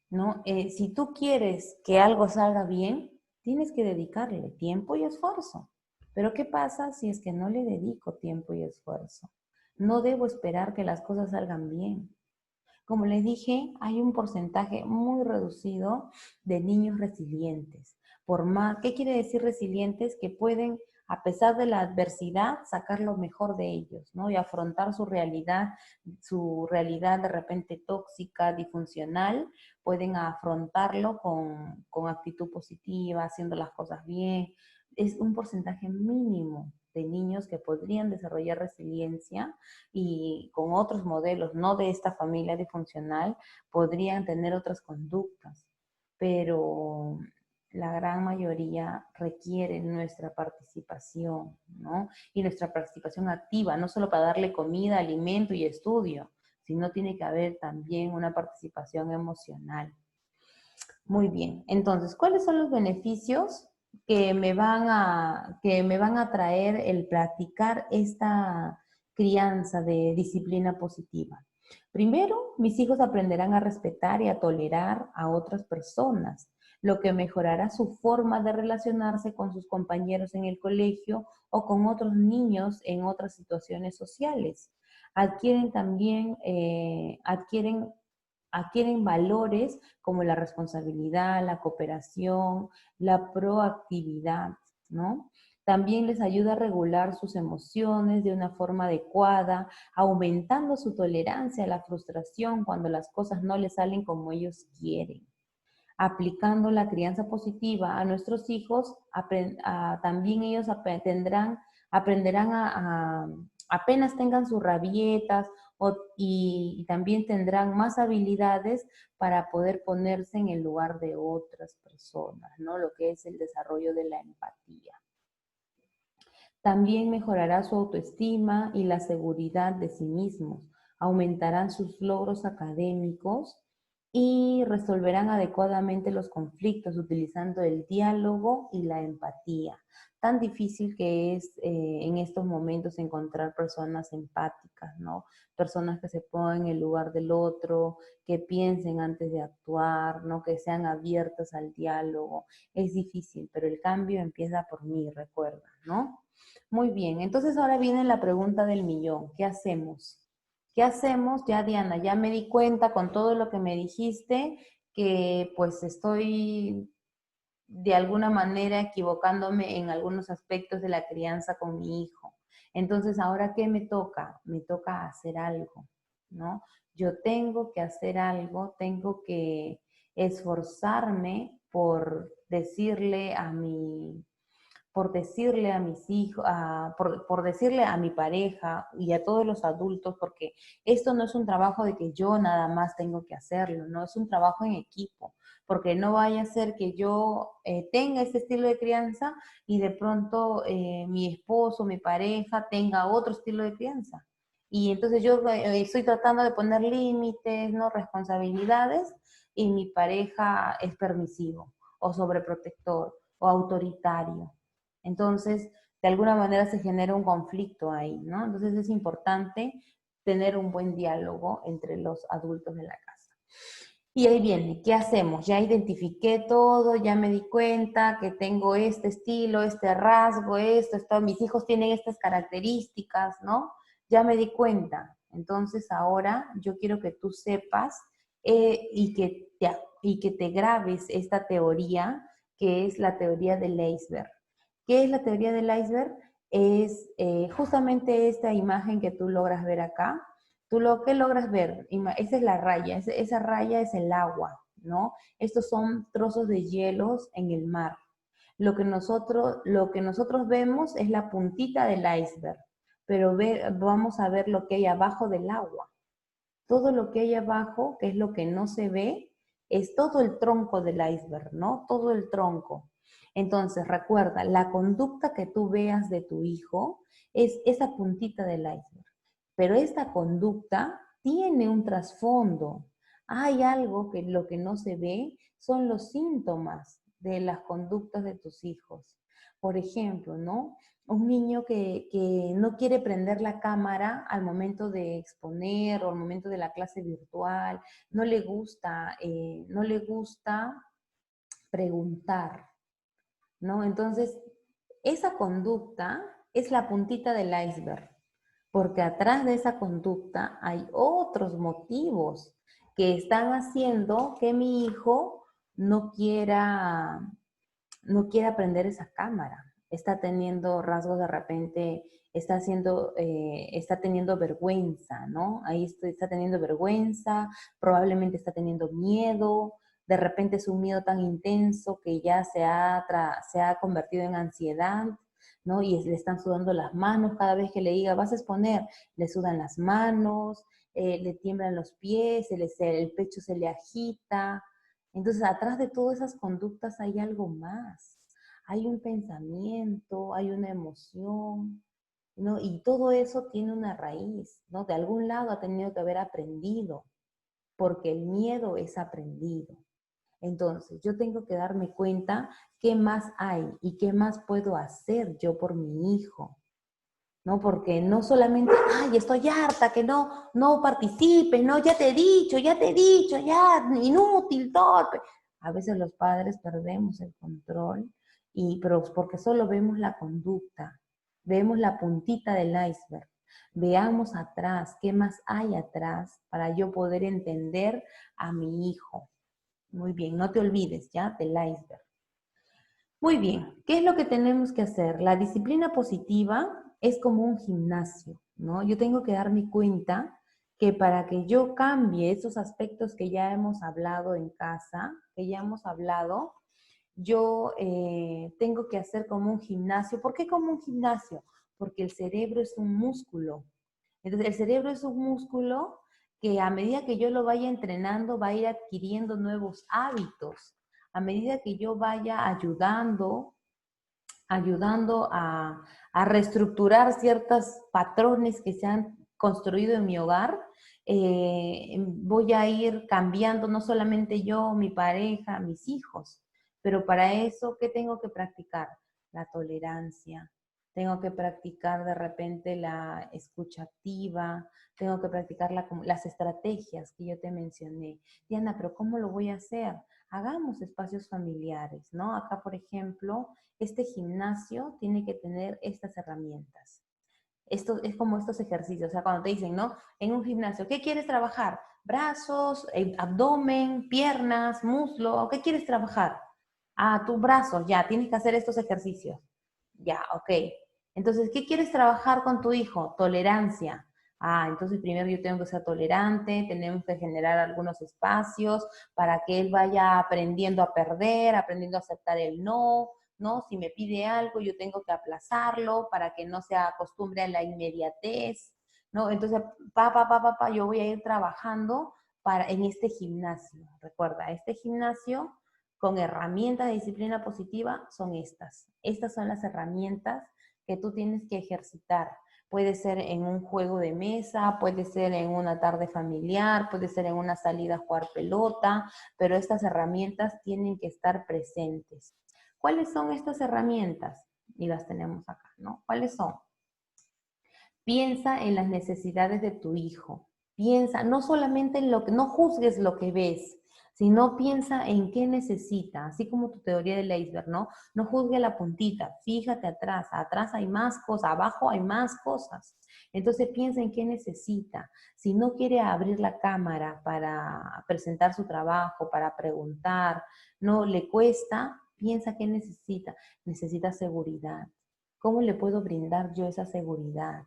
A: ¿no? Si tú quieres que algo salga bien, tienes que dedicarle tiempo y esfuerzo. Pero ¿qué pasa si es que no le dedico tiempo y esfuerzo? No debo esperar que las cosas salgan bien. Como les dije, hay un porcentaje muy reducido de niños resilientes. Por más, ¿qué quiere decir resilientes? Que pueden, a pesar de la adversidad, sacar lo mejor de ellos, ¿no? Y afrontar su realidad de repente tóxica, disfuncional, pueden afrontarlo con actitud positiva, haciendo las cosas bien. Es un porcentaje mínimo de niños que podrían desarrollar resiliencia y con otros modelos, no de esta familia disfuncional, podrían tener otras conductas, pero la gran mayoría requiere nuestra participación, ¿no? Y nuestra participación activa, no solo para darle comida, alimento y estudio, sino tiene que haber también una participación emocional. Muy bien, entonces, ¿cuáles son los beneficios que me van a traer el practicar esta crianza de disciplina positiva? Primero, mis hijos aprenderán a respetar y a tolerar a otras personas, lo que mejorará su forma de relacionarse con sus compañeros en el colegio o con otros niños en otras situaciones sociales. Adquieren también, adquieren valores como la responsabilidad, la cooperación, la proactividad, ¿no? También les ayuda a regular sus emociones de una forma adecuada, aumentando su tolerancia a la frustración cuando las cosas no les salen como ellos quieren. Aplicando la crianza positiva a nuestros hijos, también ellos aprenderán apenas tengan sus rabietas y también tendrán más habilidades para poder ponerse en el lugar de otras personas, ¿no? Lo que es el desarrollo de la empatía. También mejorará su autoestima y la seguridad de sí mismos, aumentarán sus logros académicos y resolverán adecuadamente los conflictos utilizando el diálogo y la empatía. Tan difícil que es en estos momentos encontrar personas empáticas, ¿no? Personas que se pongan en el lugar del otro, que piensen antes de actuar, ¿no? Que sean abiertas al diálogo. Es difícil, pero el cambio empieza por mí, recuerda, ¿no? Muy bien, entonces ahora viene la pregunta del millón. ¿Qué hacemos? ¿Qué hacemos? Ya, Diana, ya me di cuenta con todo lo que me dijiste que pues estoy de alguna manera equivocándome en algunos aspectos de la crianza con mi hijo. Entonces, ¿ahora qué me toca? Me toca hacer algo, ¿no? Yo tengo que hacer algo, tengo que esforzarme por decirle a mis hijos, por decirle a mi pareja y a todos los adultos, porque esto no es un trabajo de que yo nada más tengo que hacerlo, no es un trabajo en equipo, porque no vaya a ser que yo tenga ese estilo de crianza y de pronto mi esposo, mi pareja tenga otro estilo de crianza. Y entonces yo estoy tratando de poner límites, ¿no? Responsabilidades, y mi pareja es permisivo o sobreprotector o autoritario. Entonces, de alguna manera se genera un conflicto ahí, ¿no? Entonces es importante tener un buen diálogo entre los adultos de la casa. Y ahí viene, ¿qué hacemos? Ya identifiqué todo, ya me di cuenta que tengo este estilo, este rasgo, esto, mis hijos tienen estas características, ¿no? Ya me di cuenta. Entonces ahora yo quiero que tú sepas y que te grabes esta teoría, que es la teoría del iceberg. ¿Qué es la teoría del iceberg? Es justamente esta imagen que tú logras ver acá. ¿Tú qué logras ver? Esa es la raya, esa raya es el agua, ¿no? Estos son trozos de hielos en el mar. Lo que nosotros vemos es la puntita del iceberg, pero vamos a ver lo que hay abajo del agua. Todo lo que hay abajo, que es lo que no se ve, es todo el tronco del iceberg, ¿no? Todo el tronco. Entonces, recuerda, la conducta que tú veas de tu hijo es esa puntita del iceberg. Pero esta conducta tiene un trasfondo. Hay algo que lo que no se ve son los síntomas de las conductas de tus hijos. Por ejemplo, ¿no? Un niño que no quiere prender la cámara al momento de exponer o al momento de la clase virtual, no le gusta preguntar, ¿no? Entonces, esa conducta es la puntita del iceberg, porque atrás de esa conducta hay otros motivos que están haciendo que mi hijo no quiera, no quiere aprender esa cámara. Está teniendo rasgos de repente, está teniendo vergüenza, ¿no? Ahí está teniendo vergüenza, probablemente está teniendo miedo, de repente es un miedo tan intenso que ya se ha convertido en ansiedad, ¿no? Y le están sudando las manos cada vez que le diga, vas a exponer, le sudan las manos, le tiemblan los pies, el pecho se le agita. Entonces, atrás de todas esas conductas hay algo más. Hay un pensamiento, hay una emoción, ¿no? Y todo eso tiene una raíz, ¿no? De algún lado ha tenido que haber aprendido, porque el miedo es aprendido. Entonces, yo tengo que darme cuenta qué más hay y qué más puedo hacer yo por mi hijo, ¿no? Porque no solamente, ay, estoy harta, que no participes, no, ya te he dicho, ya, inútil, torpe. A veces los padres perdemos el control, pero porque solo vemos la conducta, vemos la puntita del iceberg. Veamos atrás, qué más hay atrás para yo poder entender a mi hijo. Muy bien, no te olvides ya del iceberg. Muy bien, ¿qué es lo que tenemos que hacer? La disciplina positiva es como un gimnasio, ¿no? Yo tengo que darme cuenta que para que yo cambie esos aspectos que ya hemos hablado en casa, que ya hemos hablado, yo tengo que hacer como un gimnasio. ¿Por qué como un gimnasio? Porque el cerebro es un músculo. Entonces, el cerebro es un músculo que a medida que yo lo vaya entrenando, va a ir adquiriendo nuevos hábitos. A medida que yo vaya ayudando a reestructurar ciertos patrones que se han construido en mi hogar, voy a ir cambiando no solamente yo, mi pareja, mis hijos, pero para eso, ¿qué tengo que practicar? La tolerancia. Tengo que practicar de repente la escucha activa, tengo que practicar las estrategias que yo te mencioné. Diana, pero ¿cómo lo voy a hacer? Hagamos espacios familiares, ¿no? Acá, por ejemplo, este gimnasio tiene que tener estas herramientas. Esto es como estos ejercicios, o sea, cuando te dicen, ¿no? En un gimnasio, ¿qué quieres trabajar? Brazos, abdomen, piernas, muslo, ¿qué quieres trabajar? Ah, tus brazos, ya, tienes que hacer estos ejercicios. Ya, ok. Entonces, ¿qué quieres trabajar con tu hijo? Tolerancia. Ah, entonces primero yo tengo que ser tolerante, tenemos que generar algunos espacios para que él vaya aprendiendo a perder, aprendiendo a aceptar el no, ¿no? Si me pide algo, yo tengo que aplazarlo para que no se acostumbre a la inmediatez, ¿no? Entonces, yo voy a ir trabajando en este gimnasio. Recuerda, este gimnasio con herramientas de disciplina positiva son estas. Estas son las herramientas que tú tienes que ejercitar. Puede ser en un juego de mesa, puede ser en una tarde familiar, puede ser en una salida a jugar pelota, pero estas herramientas tienen que estar presentes. ¿Cuáles son estas herramientas? Y las tenemos acá, ¿no? ¿Cuáles son? Piensa en las necesidades de tu hijo. Piensa, no solamente en lo que, no juzgues lo que ves, sino piensa en qué necesita, así como tu teoría del iceberg, ¿no? No juzgue la puntita, fíjate atrás, atrás hay más cosas, abajo hay más cosas. Entonces piensa en qué necesita. Si no quiere abrir la cámara para presentar su trabajo, para preguntar, no le cuesta, piensa qué necesita. Necesita seguridad. ¿Cómo le puedo brindar yo esa seguridad?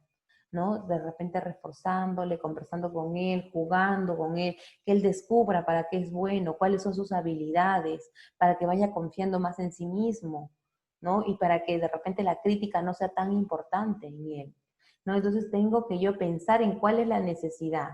A: ¿No? De repente reforzándole, conversando con él, jugando con él, que él descubra para qué es bueno, cuáles son sus habilidades, para que vaya confiando más en sí mismo, ¿no? Y para que de repente la crítica no sea tan importante en él, ¿no? Entonces tengo que yo pensar en cuál es la necesidad.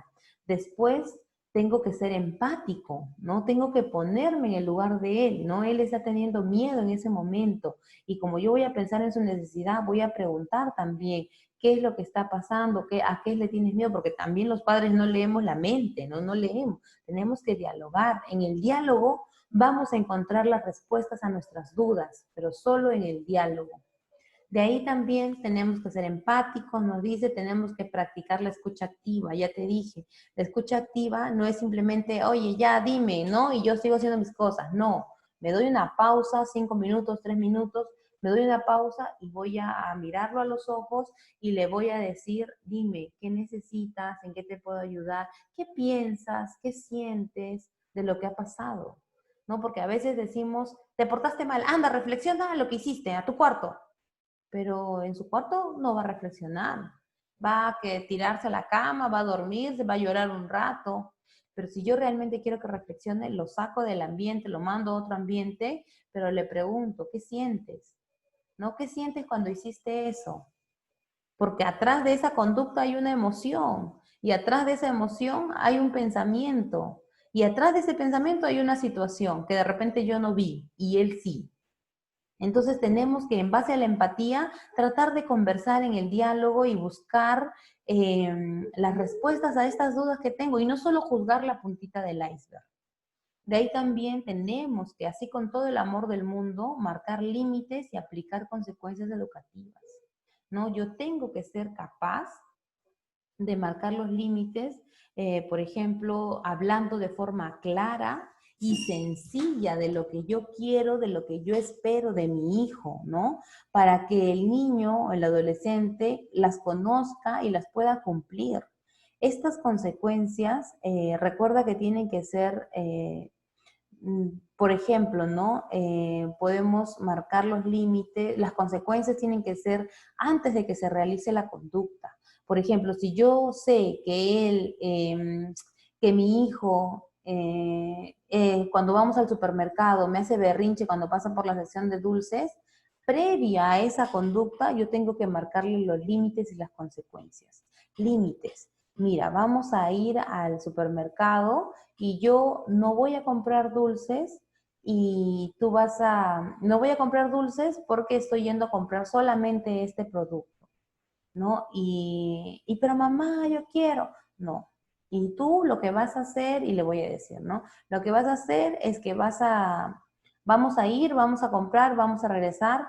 A: Después tengo que ser empático, ¿no? Tengo que ponerme en el lugar de él, ¿no? Él está teniendo miedo en ese momento y como yo voy a pensar en su necesidad, voy a preguntar también, qué es lo que está pasando, a qué le tienes miedo, porque también los padres no leemos la mente, ¿no? No leemos, tenemos que dialogar. En el diálogo vamos a encontrar las respuestas a nuestras dudas, pero solo en el diálogo. De ahí también tenemos que ser empáticos, nos dice, tenemos que practicar la escucha activa, ya te dije, la escucha activa no es simplemente, oye, ya dime, ¿no? Y yo sigo haciendo mis cosas, no, me doy una pausa, 5 minutos, 3 minutos, me doy una pausa y voy a mirarlo a los ojos y le voy a decir, dime, ¿qué necesitas? ¿En qué te puedo ayudar? ¿Qué piensas? ¿Qué sientes de lo que ha pasado? ¿No? Porque a veces decimos, te portaste mal, anda, reflexiona lo que hiciste, a tu cuarto, pero en su cuarto no va a reflexionar. Va a tirarse a la cama, va a dormirse, va a llorar un rato. Pero si yo realmente quiero que reflexione, lo saco del ambiente, lo mando a otro ambiente, pero le pregunto, ¿qué sientes? ¿No? ¿Qué sientes cuando hiciste eso? Porque atrás de esa conducta hay una emoción, y atrás de esa emoción hay un pensamiento, y atrás de ese pensamiento hay una situación que de repente yo no vi, y él sí. Entonces tenemos que, en base a la empatía, tratar de conversar en el diálogo y buscar las respuestas a estas dudas que tengo y no solo juzgar la puntita del iceberg. De ahí también tenemos que, así con todo el amor del mundo, marcar límites y aplicar consecuencias educativas, ¿no? Yo tengo que ser capaz de marcar los límites, por ejemplo, hablando de forma clara y sencilla de lo que yo quiero, de lo que yo espero de mi hijo, ¿no? Para que el niño, el adolescente, las conozca y las pueda cumplir. Estas consecuencias, recuerda que tienen que ser, por ejemplo, ¿no? Podemos marcar los límites, las consecuencias tienen que ser antes de que se realice la conducta. Por ejemplo, si yo sé que que mi hijo, cuando vamos al supermercado me hace berrinche cuando pasa por la sección de dulces, previa a esa conducta yo tengo que marcarle los límites y las consecuencias. Límites. Mira, vamos a ir al supermercado y yo no voy a comprar dulces y no voy a comprar dulces porque estoy yendo a comprar solamente este producto. ¿no? Pero mamá, yo quiero. No. Y tú lo que vas a hacer, y le voy a decir, ¿no? Lo que vas a hacer es que vamos a ir, vamos a comprar, vamos a regresar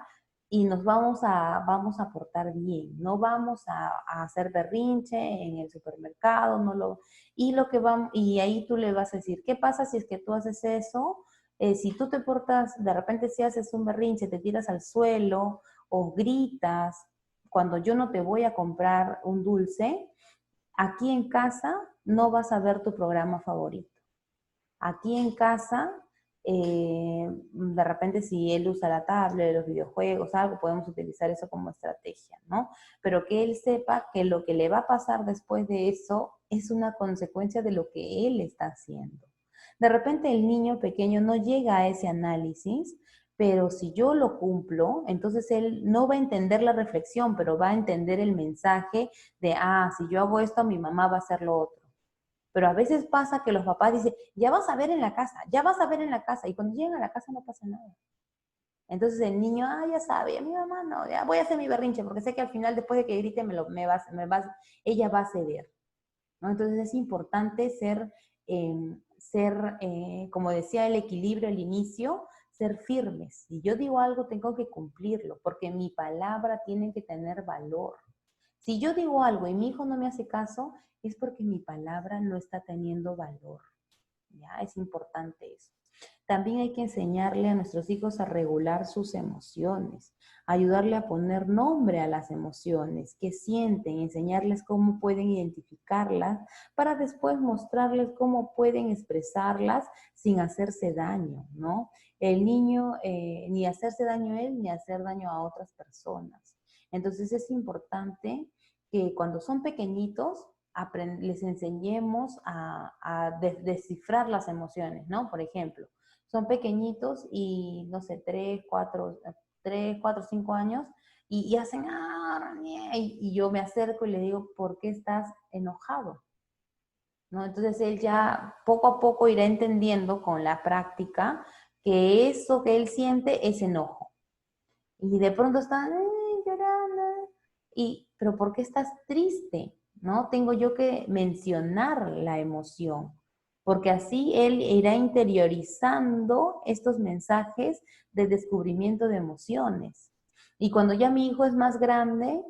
A: y nos vamos a portar bien. No vamos a hacer berrinche en el supermercado, no lo, y lo que vamos, y ahí tú le vas a decir, ¿qué pasa si es que tú haces eso? Si tú te portas, de repente si haces un berrinche, te tiras al suelo o gritas, cuando yo no te voy a comprar un dulce, aquí en casa no vas a ver tu programa favorito. Aquí en casa, de repente si él usa la tablet, los videojuegos, algo, podemos utilizar eso como estrategia, ¿no? Pero que él sepa que lo que le va a pasar después de eso es una consecuencia de lo que él está haciendo. De repente el niño pequeño no llega a ese análisis, pero si yo lo cumplo, entonces él no va a entender la reflexión, pero va a entender el mensaje de, si yo hago esto, mi mamá va a hacer lo otro. Pero a veces pasa que los papás dicen, ya vas a ver en la casa, ya vas a ver en la casa, y cuando llegan a la casa no pasa nada. Entonces el niño, ya sabe, a mi mamá no, ya voy a hacer mi berrinche, porque sé que al final después de que grite ella va a ceder, ¿no? Entonces es importante como decía el equilibrio al inicio, ser firmes. Si yo digo algo, tengo que cumplirlo, porque mi palabra tiene que tener valor. Si yo digo algo y mi hijo no me hace caso, es porque mi palabra no está teniendo valor. ¿Ya? Es importante eso. También hay que enseñarle a nuestros hijos a regular sus emociones, ayudarle a poner nombre a las emociones, qué sienten, enseñarles cómo pueden identificarlas para después mostrarles cómo pueden expresarlas sin hacerse daño, ¿no? El niño ni hacerse daño a él ni hacer daño a otras personas. Entonces es importante que cuando son pequeñitos les enseñemos a descifrar las emociones, ¿no? Por ejemplo, son pequeñitos y, no sé, 5 años, y hacen, y yo me acerco y le digo, ¿por qué estás enojado? ¿No? Entonces él ya poco a poco irá entendiendo con la práctica que eso que él siente es enojo. Y de pronto están llorando. Pero ¿por qué estás triste? ¿No? Tengo yo que mencionar la emoción, porque así él irá interiorizando estos mensajes de descubrimiento de emociones. Y cuando ya mi hijo es más grande,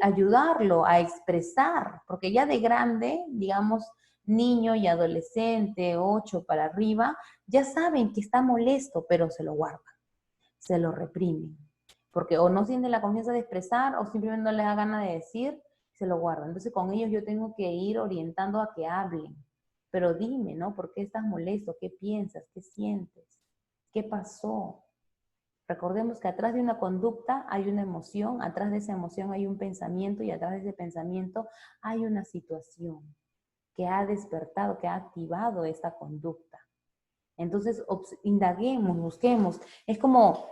A: ayudarlo a expresar, porque ya de grande, digamos, niño y adolescente, 8 para arriba, ya saben que está molesto, pero se lo guardan, se lo reprimen, porque o no sienten la confianza de expresar o simplemente no les da ganas de decir, se lo guardan. Entonces con ellos yo tengo que ir orientando a que hablen, pero dime, ¿no? ¿Por qué estás molesto? ¿Qué piensas? ¿Qué sientes? ¿Qué pasó? Recordemos que atrás de una conducta hay una emoción, atrás de esa emoción hay un pensamiento y atrás de ese pensamiento hay una situación que ha despertado, que ha activado esta conducta. Entonces, indaguemos, busquemos. Es como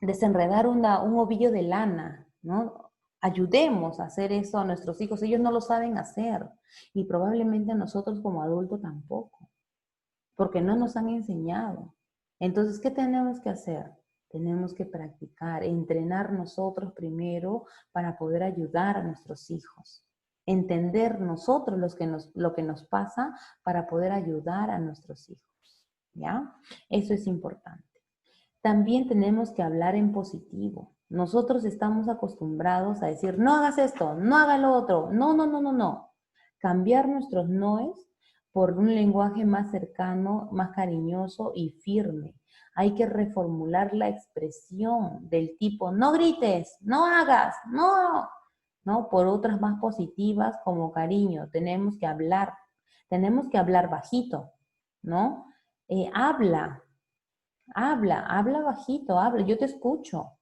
A: desenredar un ovillo de lana, ¿no? Ayudemos a hacer eso a nuestros hijos. Ellos no lo saben hacer y probablemente nosotros como adultos tampoco, porque no nos han enseñado. Entonces, ¿qué tenemos que hacer? Tenemos que practicar, entrenar nosotros primero para poder ayudar a nuestros hijos. Entender nosotros lo que nos pasa para poder ayudar a nuestros hijos. ¿Ya? Eso es importante. También tenemos que hablar en positivo. Nosotros estamos acostumbrados a decir, no hagas esto, no hagas lo otro, no, no, no, no, no. Cambiar nuestros noes por un lenguaje más cercano, más cariñoso y firme. Hay que reformular la expresión del tipo, no grites, no hagas, no, ¿no? Por otras más positivas como cariño. Tenemos que hablar bajito, ¿no? Habla bajito, habla, yo te escucho,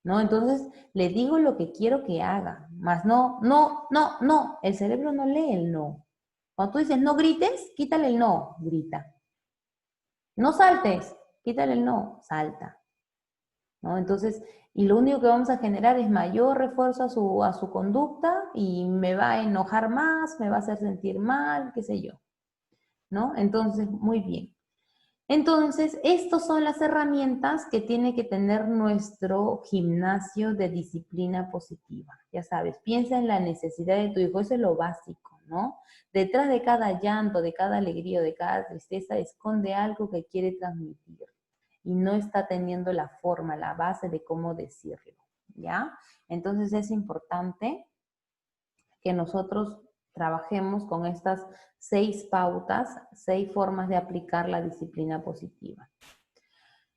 A: ¿no? Entonces le digo lo que quiero que haga, más no, no, no, no, el cerebro no lee el no. Cuando tú dices no grites, quítale el no, grita. No saltes, quítale el no, salta, ¿no? Entonces, y lo único que vamos a generar es mayor refuerzo a su conducta y me va a enojar más, me va a hacer sentir mal, qué sé yo, ¿no? Entonces, muy bien. Entonces, estas son las herramientas que tiene que tener nuestro gimnasio de disciplina positiva. Ya sabes, piensa en la necesidad de tu hijo, eso es lo básico, ¿no? Detrás de cada llanto, de cada alegría, de cada tristeza, esconde algo que quiere transmitir y no está teniendo la forma, la base de cómo decirlo, ¿ya? Entonces es importante que nosotros trabajemos con estas 6 pautas, 6 formas de aplicar la disciplina positiva.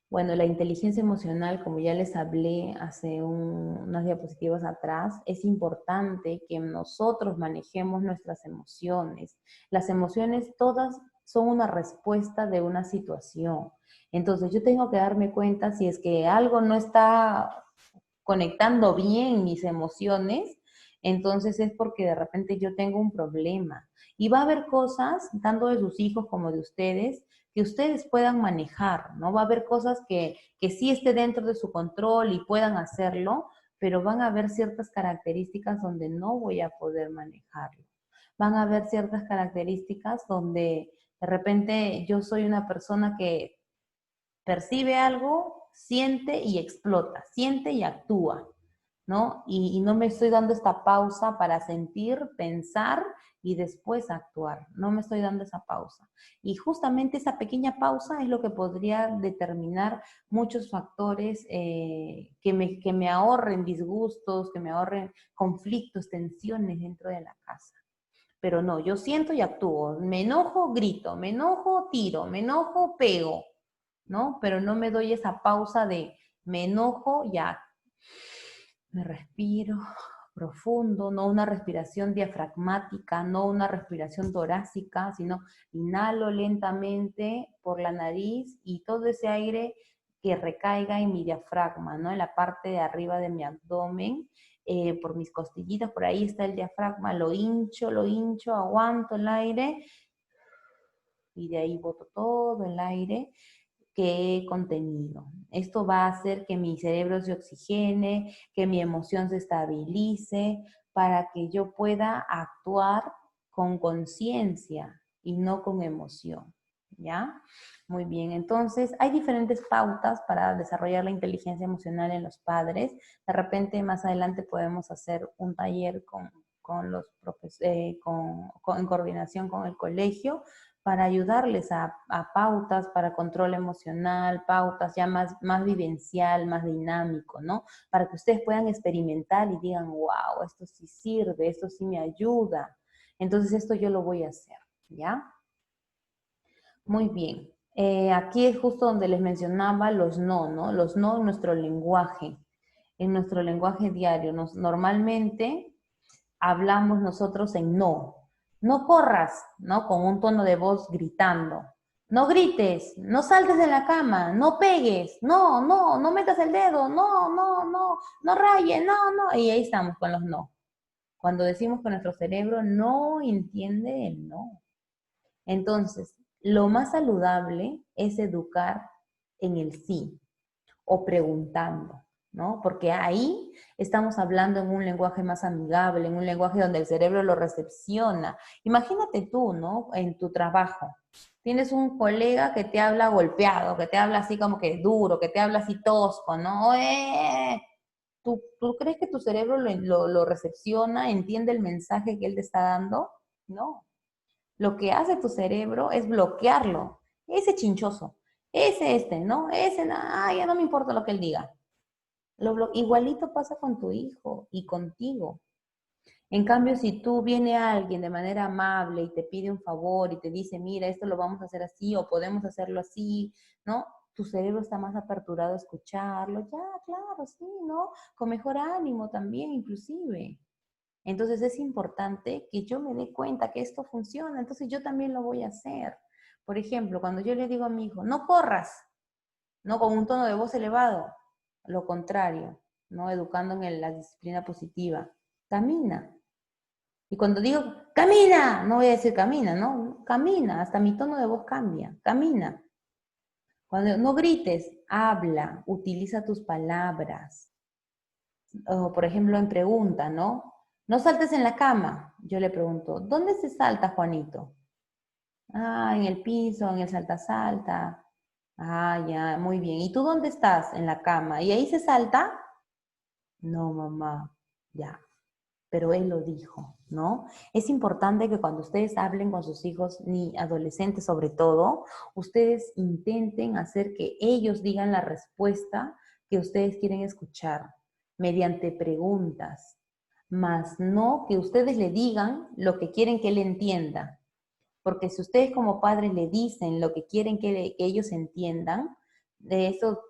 A: Bueno, la inteligencia emocional, como ya les hablé hace unas diapositivas atrás, es importante que nosotros manejemos nuestras emociones. Las emociones todas son una respuesta de una situación. Entonces yo tengo que darme cuenta si es que algo no está conectando bien mis emociones, entonces es porque de repente yo tengo un problema. Y va a haber cosas, tanto de sus hijos como de ustedes, que ustedes puedan manejar, ¿no? Va a haber cosas que sí esté dentro de su control y puedan hacerlo, pero van a haber ciertas características donde no voy a poder manejarlo. Van a haber ciertas características donde de repente yo soy una persona que percibe algo, siente y explota, siente y actúa, ¿no? Y no me estoy dando esta pausa para sentir, pensar y después actuar. No me estoy dando esa pausa. Y justamente esa pequeña pausa es lo que podría determinar muchos factores que me ahorren disgustos, que me ahorren conflictos, tensiones dentro de la casa. Pero no, yo siento y actúo. Me enojo, grito. Me enojo, tiro. Me enojo, pego. ¿No? Pero no me doy esa pausa de me enojo, ya me respiro profundo, no una respiración diafragmática, no una respiración torácica, sino inhalo lentamente por la nariz y todo ese aire que recaiga en mi diafragma, ¿no? En la parte de arriba de mi abdomen, por mis costillitas, por ahí está el diafragma, lo hincho, aguanto el aire y de ahí boto todo el aire que he contenido. Esto va a hacer que mi cerebro se oxigene, que mi emoción se estabilice, para que yo pueda actuar con conciencia y no con emoción. ¿Ya? Muy bien, entonces hay diferentes pautas para desarrollar la inteligencia emocional en los padres. De repente más adelante podemos hacer un taller con los en coordinación con el colegio para ayudarles a pautas para control emocional, pautas ya más vivencial, más dinámico, ¿no? Para que ustedes puedan experimentar y digan, wow, esto sí sirve, esto sí me ayuda. Entonces esto yo lo voy a hacer, ¿ya? Muy bien. Aquí es justo donde les mencionaba los no, ¿no? Los no en nuestro lenguaje diario. Normalmente hablamos nosotros en no. No corras, ¿no? Con un tono de voz gritando. No grites, no saltes de la cama, no pegues, no metas el dedo, no rayes, no. Y ahí estamos con los no. Cuando decimos que nuestro cerebro no entiende el no. Entonces, lo más saludable es educar en el sí o preguntando, ¿no? Porque ahí estamos hablando en un lenguaje más amigable, en un lenguaje donde el cerebro lo recepciona. Imagínate tú, ¿no? En tu trabajo. Tienes un colega que te habla golpeado, que te habla así como que duro, que te habla así tosco, ¿no? ¿Tú crees que tu cerebro lo recepciona, entiende el mensaje que él te está dando? No. Lo que hace tu cerebro es bloquearlo. Ese chinchoso, ¿no? Ya no me importa lo que él diga. Igualito pasa con tu hijo y contigo. En cambio, si tú viene alguien de manera amable y te pide un favor y te dice, mira, esto lo vamos a hacer así o podemos hacerlo así, ¿no? Tu cerebro está más aperturado a escucharlo. Ya, claro, sí, ¿no? Con mejor ánimo también, inclusive. Entonces es importante que yo me dé cuenta que esto funciona, entonces yo también lo voy a hacer. Por ejemplo, cuando yo le digo a mi hijo, no corras, no con un tono de voz elevado, lo contrario, no educando en la disciplina positiva, camina. Y cuando digo, camina, no voy a decir camina, no, camina, hasta mi tono de voz cambia, camina. Cuando no grites, habla, utiliza tus palabras. O por ejemplo en pregunta, ¿no? No saltes en la cama. Yo le pregunto, ¿dónde se salta, Juanito? Ah, en el piso, en el salta-salta. Ah, ya, muy bien. ¿Y tú dónde estás? En la cama. ¿Y ahí se salta? No, mamá. Ya. Pero él lo dijo, ¿no? Es importante que cuando ustedes hablen con sus hijos, ni adolescentes sobre todo, ustedes intenten hacer que ellos digan la respuesta que ustedes quieren escuchar mediante preguntas, más no que ustedes le digan lo que quieren que él entienda. Porque si ustedes como padres le dicen lo que quieren que ellos entiendan, de eso,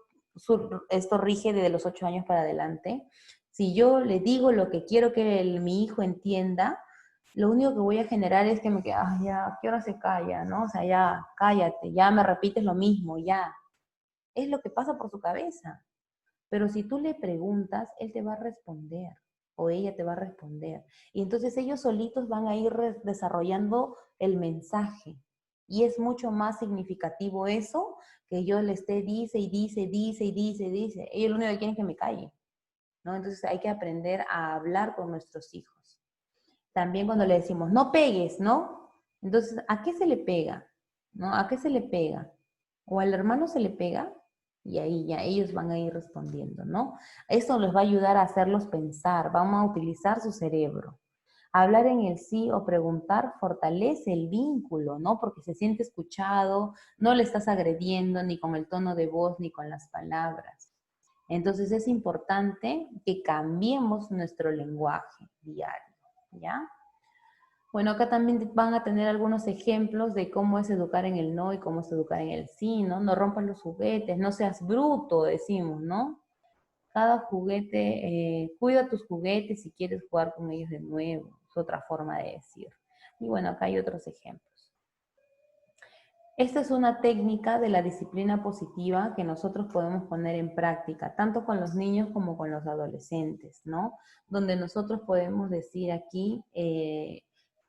A: esto rige desde los 8 años para adelante. Si yo le digo lo que quiero que mi hijo entienda, lo único que voy a generar es que me quede, ay, ya, ¿a qué hora se calla? ¿No? O sea, ya, cállate, ya me repites lo mismo, ya. Es lo que pasa por su cabeza. Pero si tú le preguntas, él te va a responder o ella te va a responder. Y entonces ellos solitos van a ir desarrollando el mensaje. Y es mucho más significativo eso que yo le esté dice y dice, dice y dice y dice. Ellos lo único que quieren es que me calle, ¿no? Entonces hay que aprender a hablar con nuestros hijos. También cuando le decimos, no pegues, ¿no? Entonces, ¿a qué se le pega? ¿No? ¿A qué se le pega? ¿O al hermano se le pega? Y ahí ya ellos van a ir respondiendo, ¿no? Esto les va a ayudar a hacerlos pensar, vamos a utilizar su cerebro. Hablar en el sí o preguntar fortalece el vínculo, ¿no? Porque se siente escuchado, no le estás agrediendo ni con el tono de voz ni con las palabras. Entonces es importante que cambiemos nuestro lenguaje diario, ¿ya? Bueno, acá también van a tener algunos ejemplos de cómo es educar en el no y cómo es educar en el sí, ¿no? No rompas los juguetes, no seas bruto, decimos, ¿no? Cada juguete, cuida tus juguetes si quieres jugar con ellos de nuevo, es otra forma de decir. Y bueno, acá hay otros ejemplos. Esta es una técnica de la disciplina positiva que nosotros podemos poner en práctica, tanto con los niños como con los adolescentes, ¿no? Donde nosotros podemos decir aquí,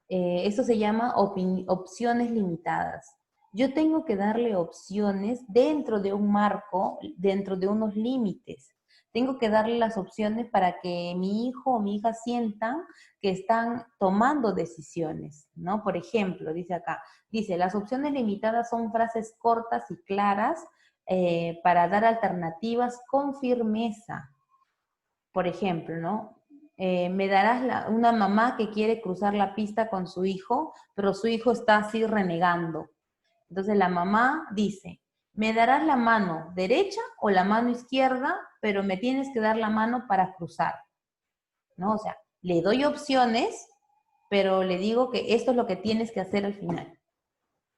A: eso se llama opciones limitadas. Yo tengo que darle opciones dentro de un marco, dentro de unos límites. Tengo que darle las opciones para que mi hijo o mi hija sientan que están tomando decisiones, ¿no? Por ejemplo, dice acá, dice, las opciones limitadas son frases cortas y claras para dar alternativas con firmeza. Por ejemplo, ¿no? Me darás una mamá que quiere cruzar la pista con su hijo, pero su hijo está así renegando. Entonces la mamá dice, me darás la mano derecha o la mano izquierda, pero me tienes que dar la mano para cruzar, ¿no? O sea, le doy opciones, pero le digo que esto es lo que tienes que hacer al final.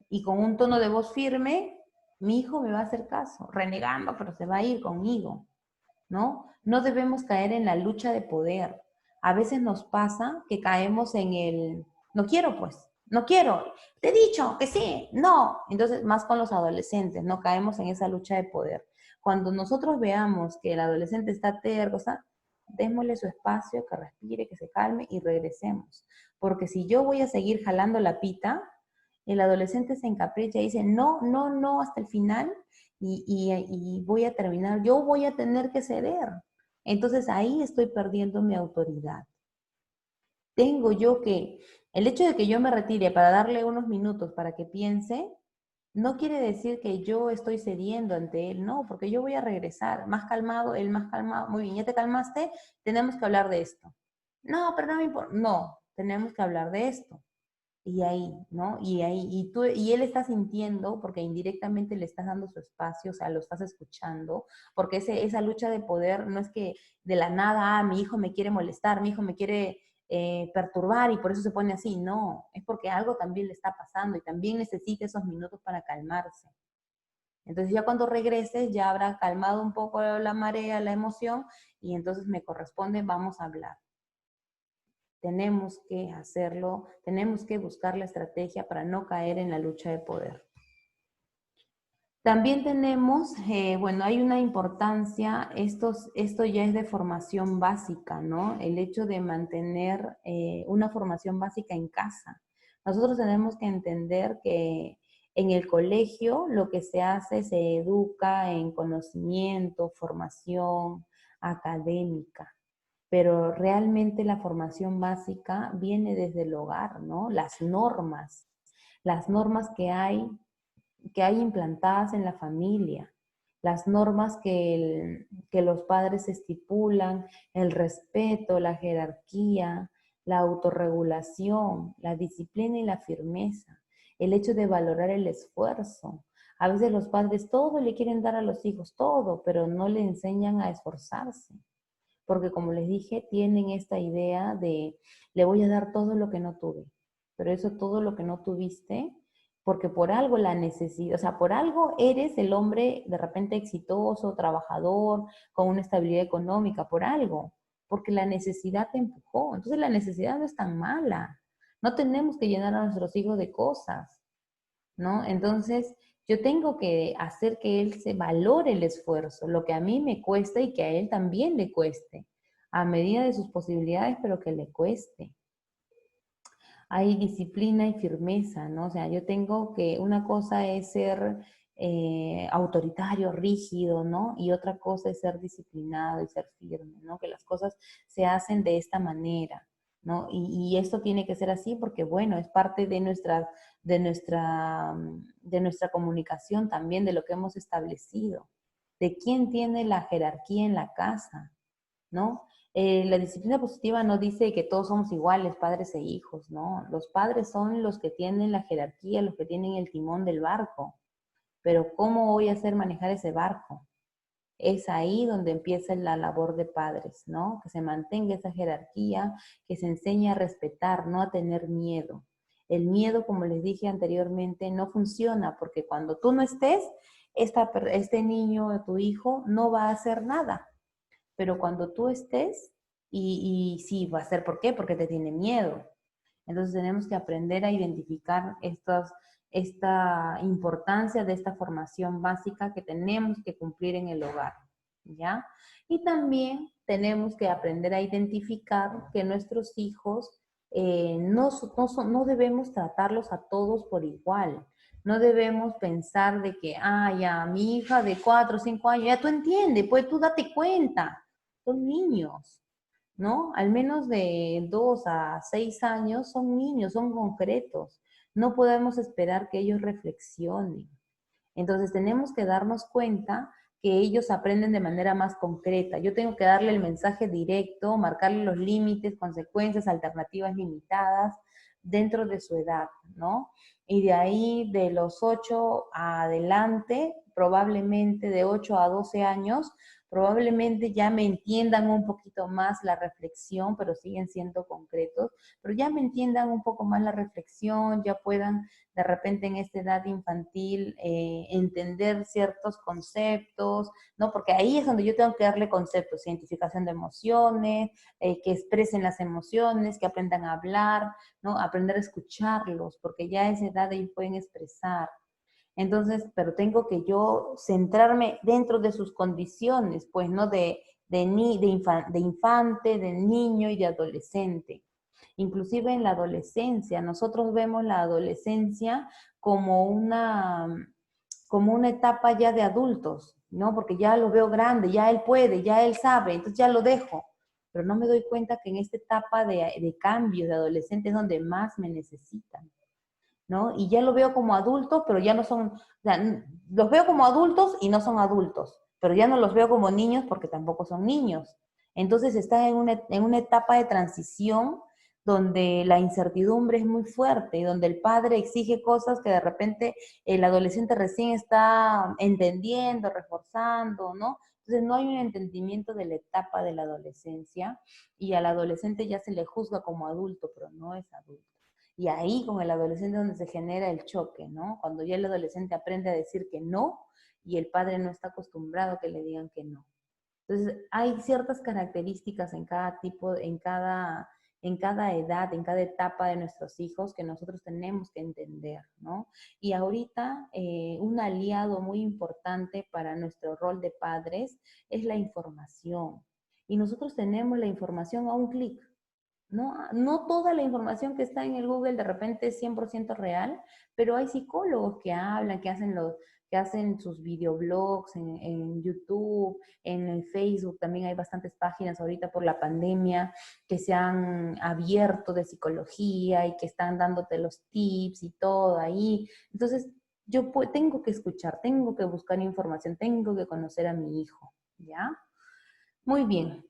A: Y con un tono de voz firme, mi hijo me va a hacer caso, renegando, pero se va a ir conmigo, ¿no? No debemos caer en la lucha de poder. A veces nos pasa que caemos en el, no quiero pues, no quiero, te he dicho que sí, no. Entonces, más con los adolescentes, no caemos en esa lucha de poder. Cuando nosotros veamos que el adolescente está terco, démosle su espacio, que respire, que se calme y regresemos. Porque si yo voy a seguir jalando la pita, el adolescente se encapricha y dice, no, no, no, hasta el final, y voy a terminar, yo voy a tener que ceder. Entonces ahí estoy perdiendo mi autoridad. Tengo yo que, el hecho de que yo me retire para darle unos minutos para que piense, no quiere decir que yo estoy cediendo ante él, no, porque yo voy a regresar más calmado, él más calmado, muy bien, ya te calmaste, tenemos que hablar de esto. No, pero no me importa, no, tenemos que hablar de esto. Y ahí, ¿no? Y ahí, y él está sintiendo, porque indirectamente le estás dando su espacio, o sea, lo estás escuchando, porque esa lucha de poder no es que de la nada, mi hijo me quiere molestar, mi hijo me quiere perturbar y por eso se pone así, no, es porque algo también le está pasando y también necesita esos minutos para calmarse. Entonces ya cuando regreses ya habrá calmado un poco la marea, la emoción, y entonces me corresponde, vamos a hablar. Tenemos que hacerlo, tenemos que buscar la estrategia para no caer en la lucha de poder. También tenemos, bueno, hay una importancia, esto ya es de formación básica, ¿no? El hecho de mantener una formación básica en casa. Nosotros tenemos que entender que en el colegio lo que se hace, se educa en conocimiento, formación académica, pero realmente la formación básica viene desde el hogar, ¿no? Las normas que hay que hay implantadas en la familia, las normas que los padres estipulan, el respeto, la jerarquía, la autorregulación, la disciplina y la firmeza, el hecho de valorar el esfuerzo. A veces los padres todo le quieren dar a los hijos, todo, pero no le enseñan a esforzarse. Porque como les dije, tienen esta idea de, le voy a dar todo lo que no tuve, pero eso todo lo que no tuviste, porque por algo la necesidad, o sea, por algo eres el hombre de repente exitoso, trabajador, con una estabilidad económica, por algo, porque la necesidad te empujó. Entonces la necesidad no es tan mala. No tenemos que llenar a nuestros hijos de cosas. ¿No? Entonces, yo tengo que hacer que él se valore el esfuerzo, lo que a mí me cuesta y que a él también le cueste, a medida de sus posibilidades, pero que le cueste. Hay disciplina y firmeza, ¿no? O sea, yo tengo que, una cosa es ser autoritario, rígido, ¿no? Y otra cosa es ser disciplinado y ser firme, ¿no? Que las cosas se hacen de esta manera, ¿no? Y esto tiene que ser así porque, bueno, es parte de nuestra comunicación también, de lo que hemos establecido, de quién tiene la jerarquía en la casa, ¿no? La disciplina positiva no dice que todos somos iguales, padres e hijos, ¿no? Los padres son los que tienen la jerarquía, los que tienen el timón del barco, pero ¿cómo voy a hacer manejar ese barco? Es ahí donde empieza la labor de padres, ¿no? Que se mantenga esa jerarquía, que se enseñe a respetar, no a tener miedo. El miedo, como les dije anteriormente, no funciona porque cuando tú no estés, este niño, tu hijo, no va a hacer nada. Pero cuando tú estés, y sí, va a ser, ¿por qué? Porque te tiene miedo. Entonces tenemos que aprender a identificar esta importancia de esta formación básica que tenemos que cumplir en el hogar, ¿ya? Y también tenemos que aprender a identificar que nuestros hijos no debemos tratarlos a todos por igual. No debemos pensar de que, ya, mi hija de 4 o 5 años, ya tú entiendes, pues tú date cuenta, son niños. ¿No? Al menos de 2 a 6 años son niños, son concretos. No podemos esperar que ellos reflexionen. Entonces tenemos que darnos cuenta que ellos aprenden de manera más concreta. Yo tengo que darle el mensaje directo, marcarle los límites, consecuencias, alternativas limitadas dentro de su edad, ¿no? Y de ahí, de los 8 adelante, probablemente de 8 a 12 años, probablemente ya me entiendan un poquito más la reflexión, pero siguen siendo concretos, pero ya me entiendan un poco más la reflexión, ya puedan de repente en esta edad infantil entender ciertos conceptos, ¿no? Porque ahí es donde yo tengo que darle conceptos, identificación de emociones, que expresen las emociones, que aprendan a hablar, ¿no? Aprender a escucharlos, porque ya a esa edad ellos pueden expresar. Entonces, pero tengo que yo centrarme dentro de sus condiciones, pues, ¿no? De infante, de niño y de adolescente. Inclusive en la adolescencia, nosotros vemos la adolescencia como como una etapa ya de adultos, ¿no? Porque ya lo veo grande, ya él puede, ya él sabe, entonces ya lo dejo. Pero no me doy cuenta que en esta etapa de cambio de adolescente es donde más me necesitan. ¿No? Y ya lo veo como adultos, pero ya no son, o sea, los veo como adultos y no son adultos, pero ya no los veo como niños porque tampoco son niños. Entonces están en una etapa de transición donde la incertidumbre es muy fuerte y donde el padre exige cosas que de repente el adolescente recién está entendiendo, reforzando, ¿no? Entonces no hay un entendimiento de la etapa de la adolescencia y al adolescente ya se le juzga como adulto, pero no es adulto. Y ahí con el adolescente es donde se genera el choque, ¿no? Cuando ya el adolescente aprende a decir que no y el padre no está acostumbrado a que le digan que no. Entonces, hay ciertas características en cada tipo, en cada edad, en cada etapa de nuestros hijos que nosotros tenemos que entender, ¿no? Y ahorita un aliado muy importante para nuestro rol de padres es la información. Y nosotros tenemos la información a un clic. No, no toda la información que está en el Google de repente es 100% real, pero hay psicólogos que hablan, que hacen sus videoblogs en YouTube, en el Facebook, también hay bastantes páginas ahorita por la pandemia que se han abierto de psicología y que están dándote los tips y todo ahí. Entonces, tengo que escuchar, tengo que buscar información, tengo que conocer a mi hijo, ¿ya? Muy bien.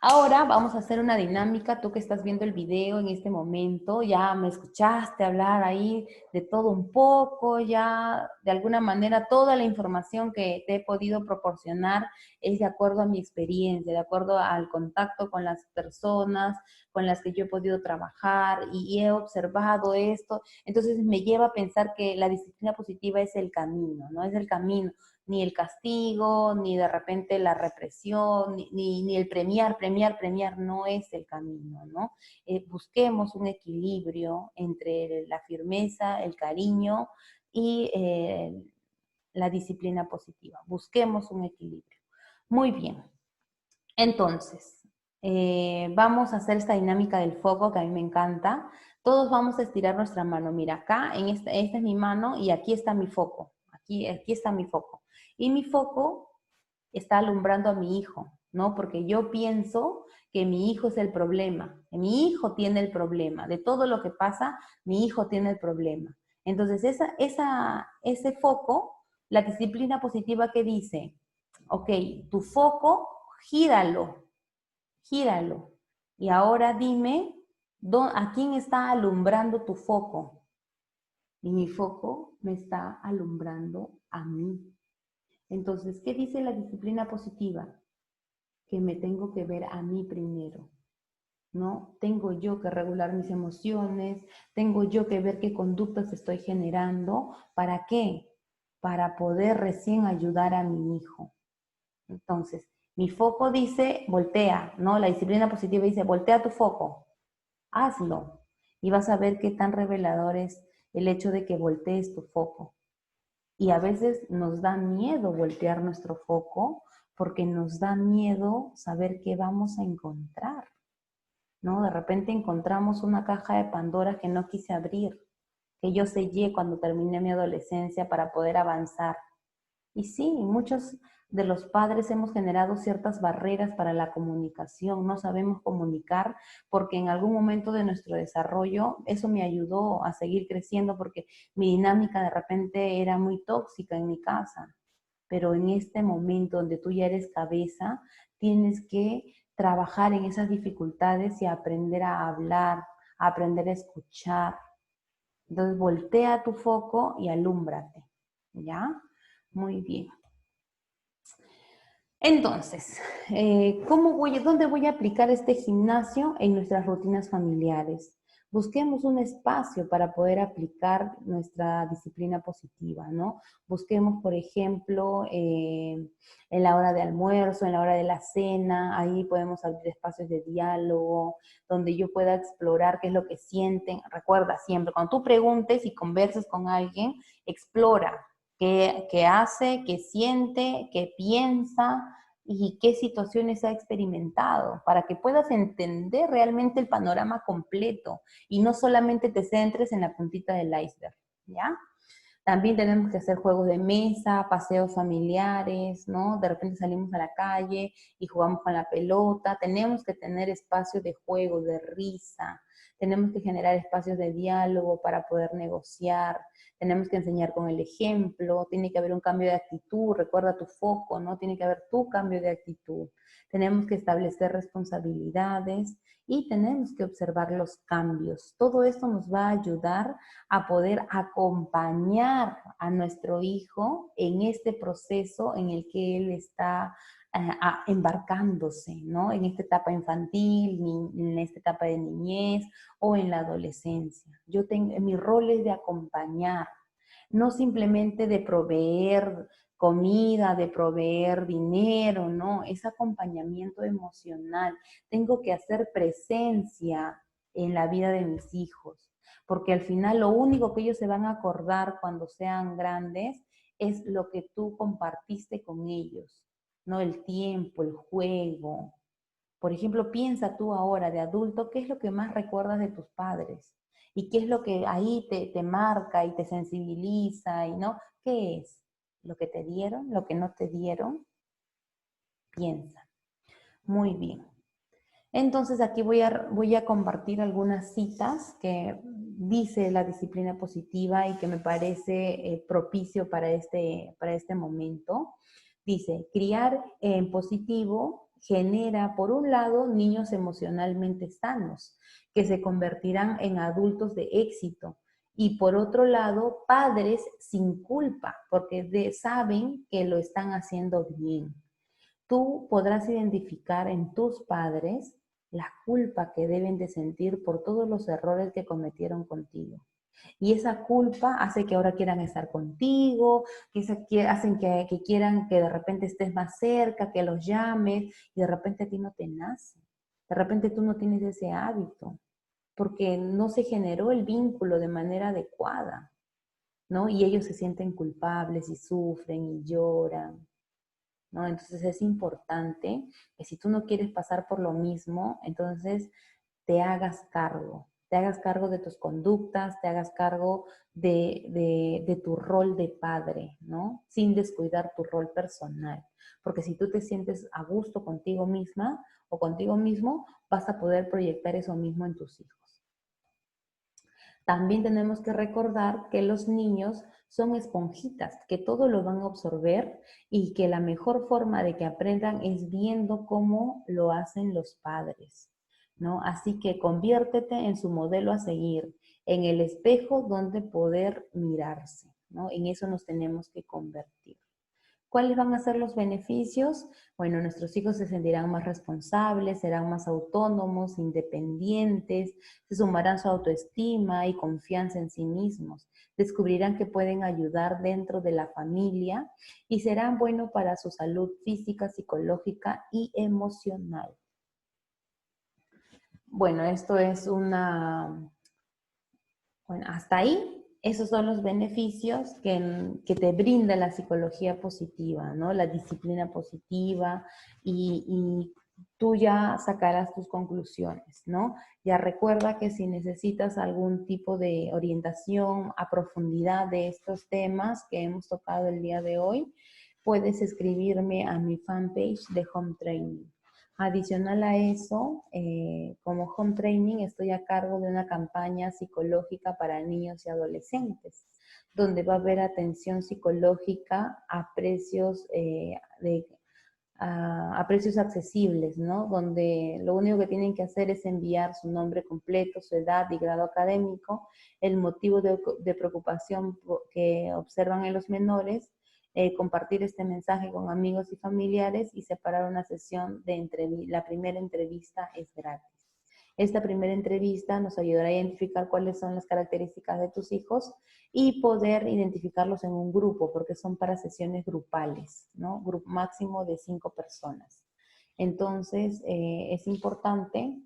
A: Ahora vamos a hacer una dinámica, tú que estás viendo el video en este momento, ya me escuchaste hablar ahí de todo un poco, ya de alguna manera toda la información que te he podido proporcionar es de acuerdo a mi experiencia, de acuerdo al contacto con las personas con las que yo he podido trabajar y he observado esto. Entonces me lleva a pensar que la disciplina positiva es el camino, ¿no? Es el camino, ni el castigo, ni de repente la represión, ni el premiar no es el camino, ¿no? Busquemos un equilibrio entre la firmeza, el cariño y la disciplina positiva. Busquemos un equilibrio. Muy bien. Entonces, vamos a hacer esta dinámica del foco que a mí me encanta. Todos vamos a estirar nuestra mano. Mira, acá, esta es mi mano y aquí está mi foco. Aquí está mi foco. Y mi foco está alumbrando a mi hijo, ¿no? Porque yo pienso que mi hijo es el problema, que mi hijo tiene el problema. De todo lo que pasa, mi hijo tiene el problema. Entonces, ese foco, la disciplina positiva que dice, ok, tu foco, gíralo, gíralo. Y ahora dime, ¿a quién está alumbrando tu foco? Y mi foco me está alumbrando a mí. Entonces, ¿qué dice la disciplina positiva? Que me tengo que ver a mí primero, ¿no? Tengo yo que regular mis emociones, tengo yo que ver qué conductas estoy generando. ¿Para qué? Para poder recién ayudar a mi hijo. Entonces, mi foco dice, voltea, ¿no? La disciplina positiva dice, voltea tu foco, hazlo. Y vas a ver qué tan revelador es el hecho de que voltees tu foco. Y a veces nos da miedo voltear nuestro foco porque nos da miedo saber qué vamos a encontrar, ¿no? De repente encontramos una caja de Pandora que no quise abrir, que yo sellé cuando terminé mi adolescencia para poder avanzar. Y sí, muchos de los padres hemos generado ciertas barreras para la comunicación, no sabemos comunicar porque en algún momento de nuestro desarrollo eso me ayudó a seguir creciendo porque mi dinámica de repente era muy tóxica en mi casa. Pero en este momento donde tú ya eres cabeza, tienes que trabajar en esas dificultades y aprender a hablar, a aprender a escuchar. Entonces voltea tu foco y alúmbrate, ¿ya? Muy bien. Entonces, ¿dónde voy a aplicar este gimnasio en nuestras rutinas familiares? Busquemos un espacio para poder aplicar nuestra disciplina positiva, ¿no? Busquemos, por ejemplo, en la hora de almuerzo, en la hora de la cena, ahí podemos abrir espacios de diálogo, donde yo pueda explorar qué es lo que sienten. Recuerda siempre, cuando tú preguntes y converses con alguien, explora, qué hace, qué siente, qué piensa y qué situaciones ha experimentado, para que puedas entender realmente el panorama completo y no solamente te centres en la puntita del iceberg, ¿ya? También tenemos que hacer juegos de mesa, paseos familiares, ¿no? De repente salimos a la calle y jugamos con la pelota. Tenemos que tener espacios de juego, de risa. Tenemos que generar espacios de diálogo para poder negociar. Tenemos que enseñar con el ejemplo. Tiene que haber un cambio de actitud. Recuerda tu foco, ¿no? Tiene que haber tu cambio de actitud. Tenemos que establecer responsabilidades y tenemos que observar los cambios. Todo esto nos va a ayudar a poder acompañar a nuestro hijo en este proceso en el que él está embarcándose, ¿no? En esta etapa infantil, en esta etapa de niñez o en la adolescencia. Mi rol es de acompañar, no simplemente de proveer comida, de proveer dinero, no, es acompañamiento emocional. Tengo que hacer presencia en la vida de mis hijos, porque al final lo único que ellos se van a acordar cuando sean grandes es lo que tú compartiste con ellos, ¿no? El tiempo, el juego. Por ejemplo, piensa tú ahora de adulto, ¿qué es lo que más recuerdas de tus padres? ¿Y qué es lo que ahí te marca y te sensibiliza? ¿Y no? ¿Qué es? ¿Lo que te dieron? ¿Lo que no te dieron? Piensa. Muy bien. Entonces aquí voy a compartir algunas citas que dice la disciplina positiva y que me parece propicio para este momento. Dice, criar en positivo genera, por un lado, niños emocionalmente sanos, que se convertirán en adultos de éxito. Y por otro lado, padres sin culpa, porque saben que lo están haciendo bien. Tú podrás identificar en tus padres la culpa que deben de sentir por todos los errores que cometieron contigo. Y esa culpa hace que ahora quieran estar contigo, hacen que quieran que de repente estés más cerca, que los llames, y de repente a ti no te nace. De repente tú no tienes ese hábito, porque no se generó el vínculo de manera adecuada, ¿no? Y ellos se sienten culpables y sufren y lloran, ¿no? Entonces es importante que si tú no quieres pasar por lo mismo, entonces te hagas cargo de tus conductas, te hagas cargo de tu rol de padre, ¿no? Sin descuidar tu rol personal. Porque si tú te sientes a gusto contigo misma o contigo mismo, vas a poder proyectar eso mismo en tus hijos. También tenemos que recordar que los niños son esponjitas, que todo lo van a absorber y que la mejor forma de que aprendan es viendo cómo lo hacen los padres, ¿no? Así que conviértete en su modelo a seguir, en el espejo donde poder mirarse, ¿no? En eso nos tenemos que convertir. ¿Cuáles van a ser los beneficios? Bueno, nuestros hijos se sentirán más responsables, serán más autónomos, independientes, se sumarán su autoestima y confianza en sí mismos, descubrirán que pueden ayudar dentro de la familia y serán buenos para su salud física, psicológica y emocional. Bueno, esto es bueno, hasta ahí, esos son los beneficios que te brinda la psicología positiva, ¿no? La disciplina positiva y tú ya sacarás tus conclusiones, ¿no? Ya recuerda que si necesitas algún tipo de orientación a profundidad de estos temas que hemos tocado el día de hoy, puedes escribirme a mi fanpage de Home Training. Adicional a eso, como home training, estoy a cargo de una campaña psicológica para niños y adolescentes, donde va a haber atención psicológica a precios, a precios accesibles, ¿no? Donde lo único que tienen que hacer es enviar su nombre completo, su edad y grado académico, el motivo de preocupación que observan en los menores, compartir este mensaje con amigos y familiares y separar una sesión de entrevista. La primera entrevista es gratis. Esta primera entrevista nos ayudará a identificar cuáles son las características de tus hijos y poder identificarlos en un grupo, porque son para sesiones grupales, ¿no? Grupo máximo de 5 personas. Entonces, es importante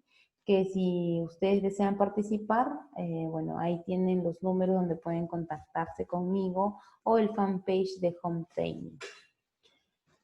A: que si ustedes desean participar, bueno, ahí tienen los números donde pueden contactarse conmigo o el fanpage de Home Training.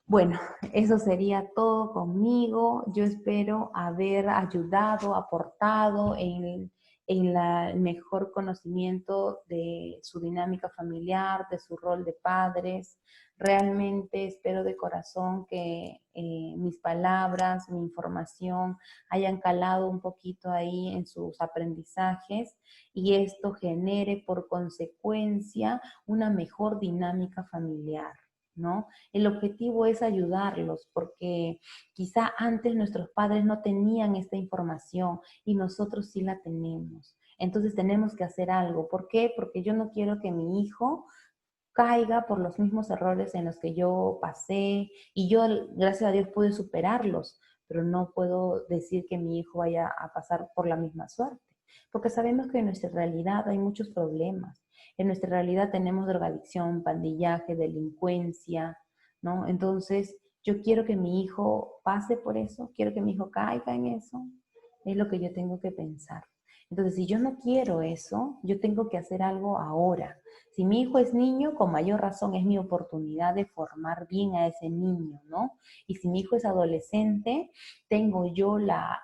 A: Bueno, eso sería todo conmigo. Yo espero haber ayudado, aportado en el mejor conocimiento de su dinámica familiar, de su rol de padres. Realmente espero de corazón que mis palabras, mi información hayan calado un poquito ahí en sus aprendizajes y esto genere por consecuencia una mejor dinámica familiar, ¿no? El objetivo es ayudarlos porque quizá antes nuestros padres no tenían esta información y nosotros sí la tenemos. Entonces tenemos que hacer algo. ¿Por qué? Porque yo no quiero que mi hijo caiga por los mismos errores en los que yo pasé y yo, gracias a Dios, pude superarlos, pero no puedo decir que mi hijo vaya a pasar por la misma suerte, porque sabemos que en nuestra realidad hay muchos problemas. En nuestra realidad tenemos drogadicción, pandillaje, delincuencia, ¿no? Entonces, yo quiero que mi hijo pase por eso, quiero que mi hijo caiga en eso, es lo que yo tengo que pensar. Entonces, si yo no quiero eso, yo tengo que hacer algo ahora. Si mi hijo es niño, con mayor razón es mi oportunidad de formar bien a ese niño, ¿no? Y si mi hijo es adolescente, tengo yo la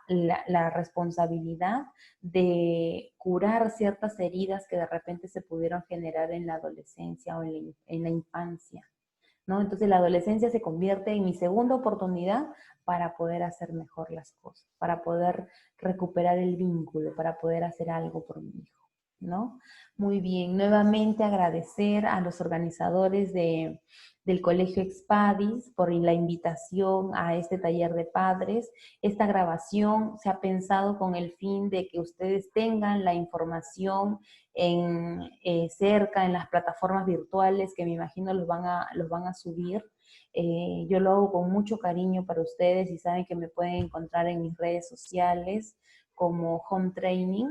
A: responsabilidad de curar ciertas heridas que de repente se pudieron generar en la adolescencia o en la infancia, ¿no? Entonces la adolescencia se convierte en mi segunda oportunidad para poder hacer mejor las cosas, para poder recuperar el vínculo, para poder hacer algo por mi hijo. ¿no? Muy bien, nuevamente agradecer a los organizadores del Colegio Expadis por la invitación a este taller de padres. Esta grabación se ha pensado con el fin de que ustedes tengan la información cerca en las plataformas virtuales que me imagino los van a subir. Yo lo hago con mucho cariño para ustedes y saben que me pueden encontrar en mis redes sociales como Home Training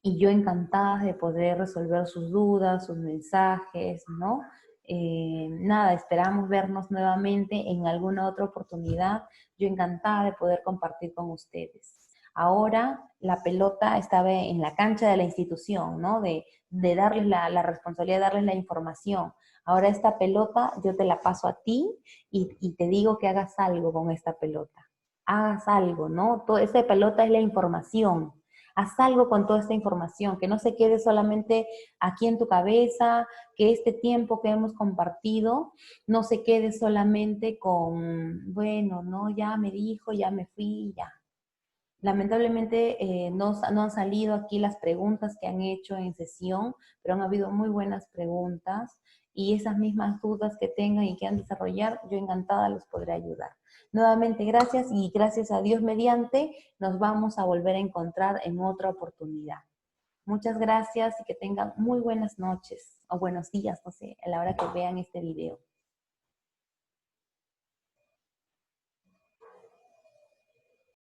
A: y yo encantada de poder resolver sus dudas, sus mensajes, ¿no? Nada, esperamos vernos nuevamente en alguna otra oportunidad. Yo encantada de poder compartir con ustedes. Ahora la pelota estaba en la cancha de la institución, ¿no? De darles la responsabilidad de darles la información. Ahora esta pelota yo te la paso a ti y te digo que hagas algo con esta pelota. Hagas algo, ¿no? Esta pelota es la información. Haz algo con toda esta información, que no se quede solamente aquí en tu cabeza, que este tiempo que hemos compartido no se quede solamente con, bueno, no, ya me dijo, ya me fui, ya. Lamentablemente no han salido aquí las preguntas que han hecho en sesión, pero han habido muy buenas preguntas y esas mismas dudas que tengan y quieran desarrollar, yo encantada los podré ayudar. Nuevamente gracias y gracias a Dios mediante nos vamos a volver a encontrar en otra oportunidad. Muchas gracias y que tengan muy buenas noches o buenos días, no sé, a la hora que vean este video.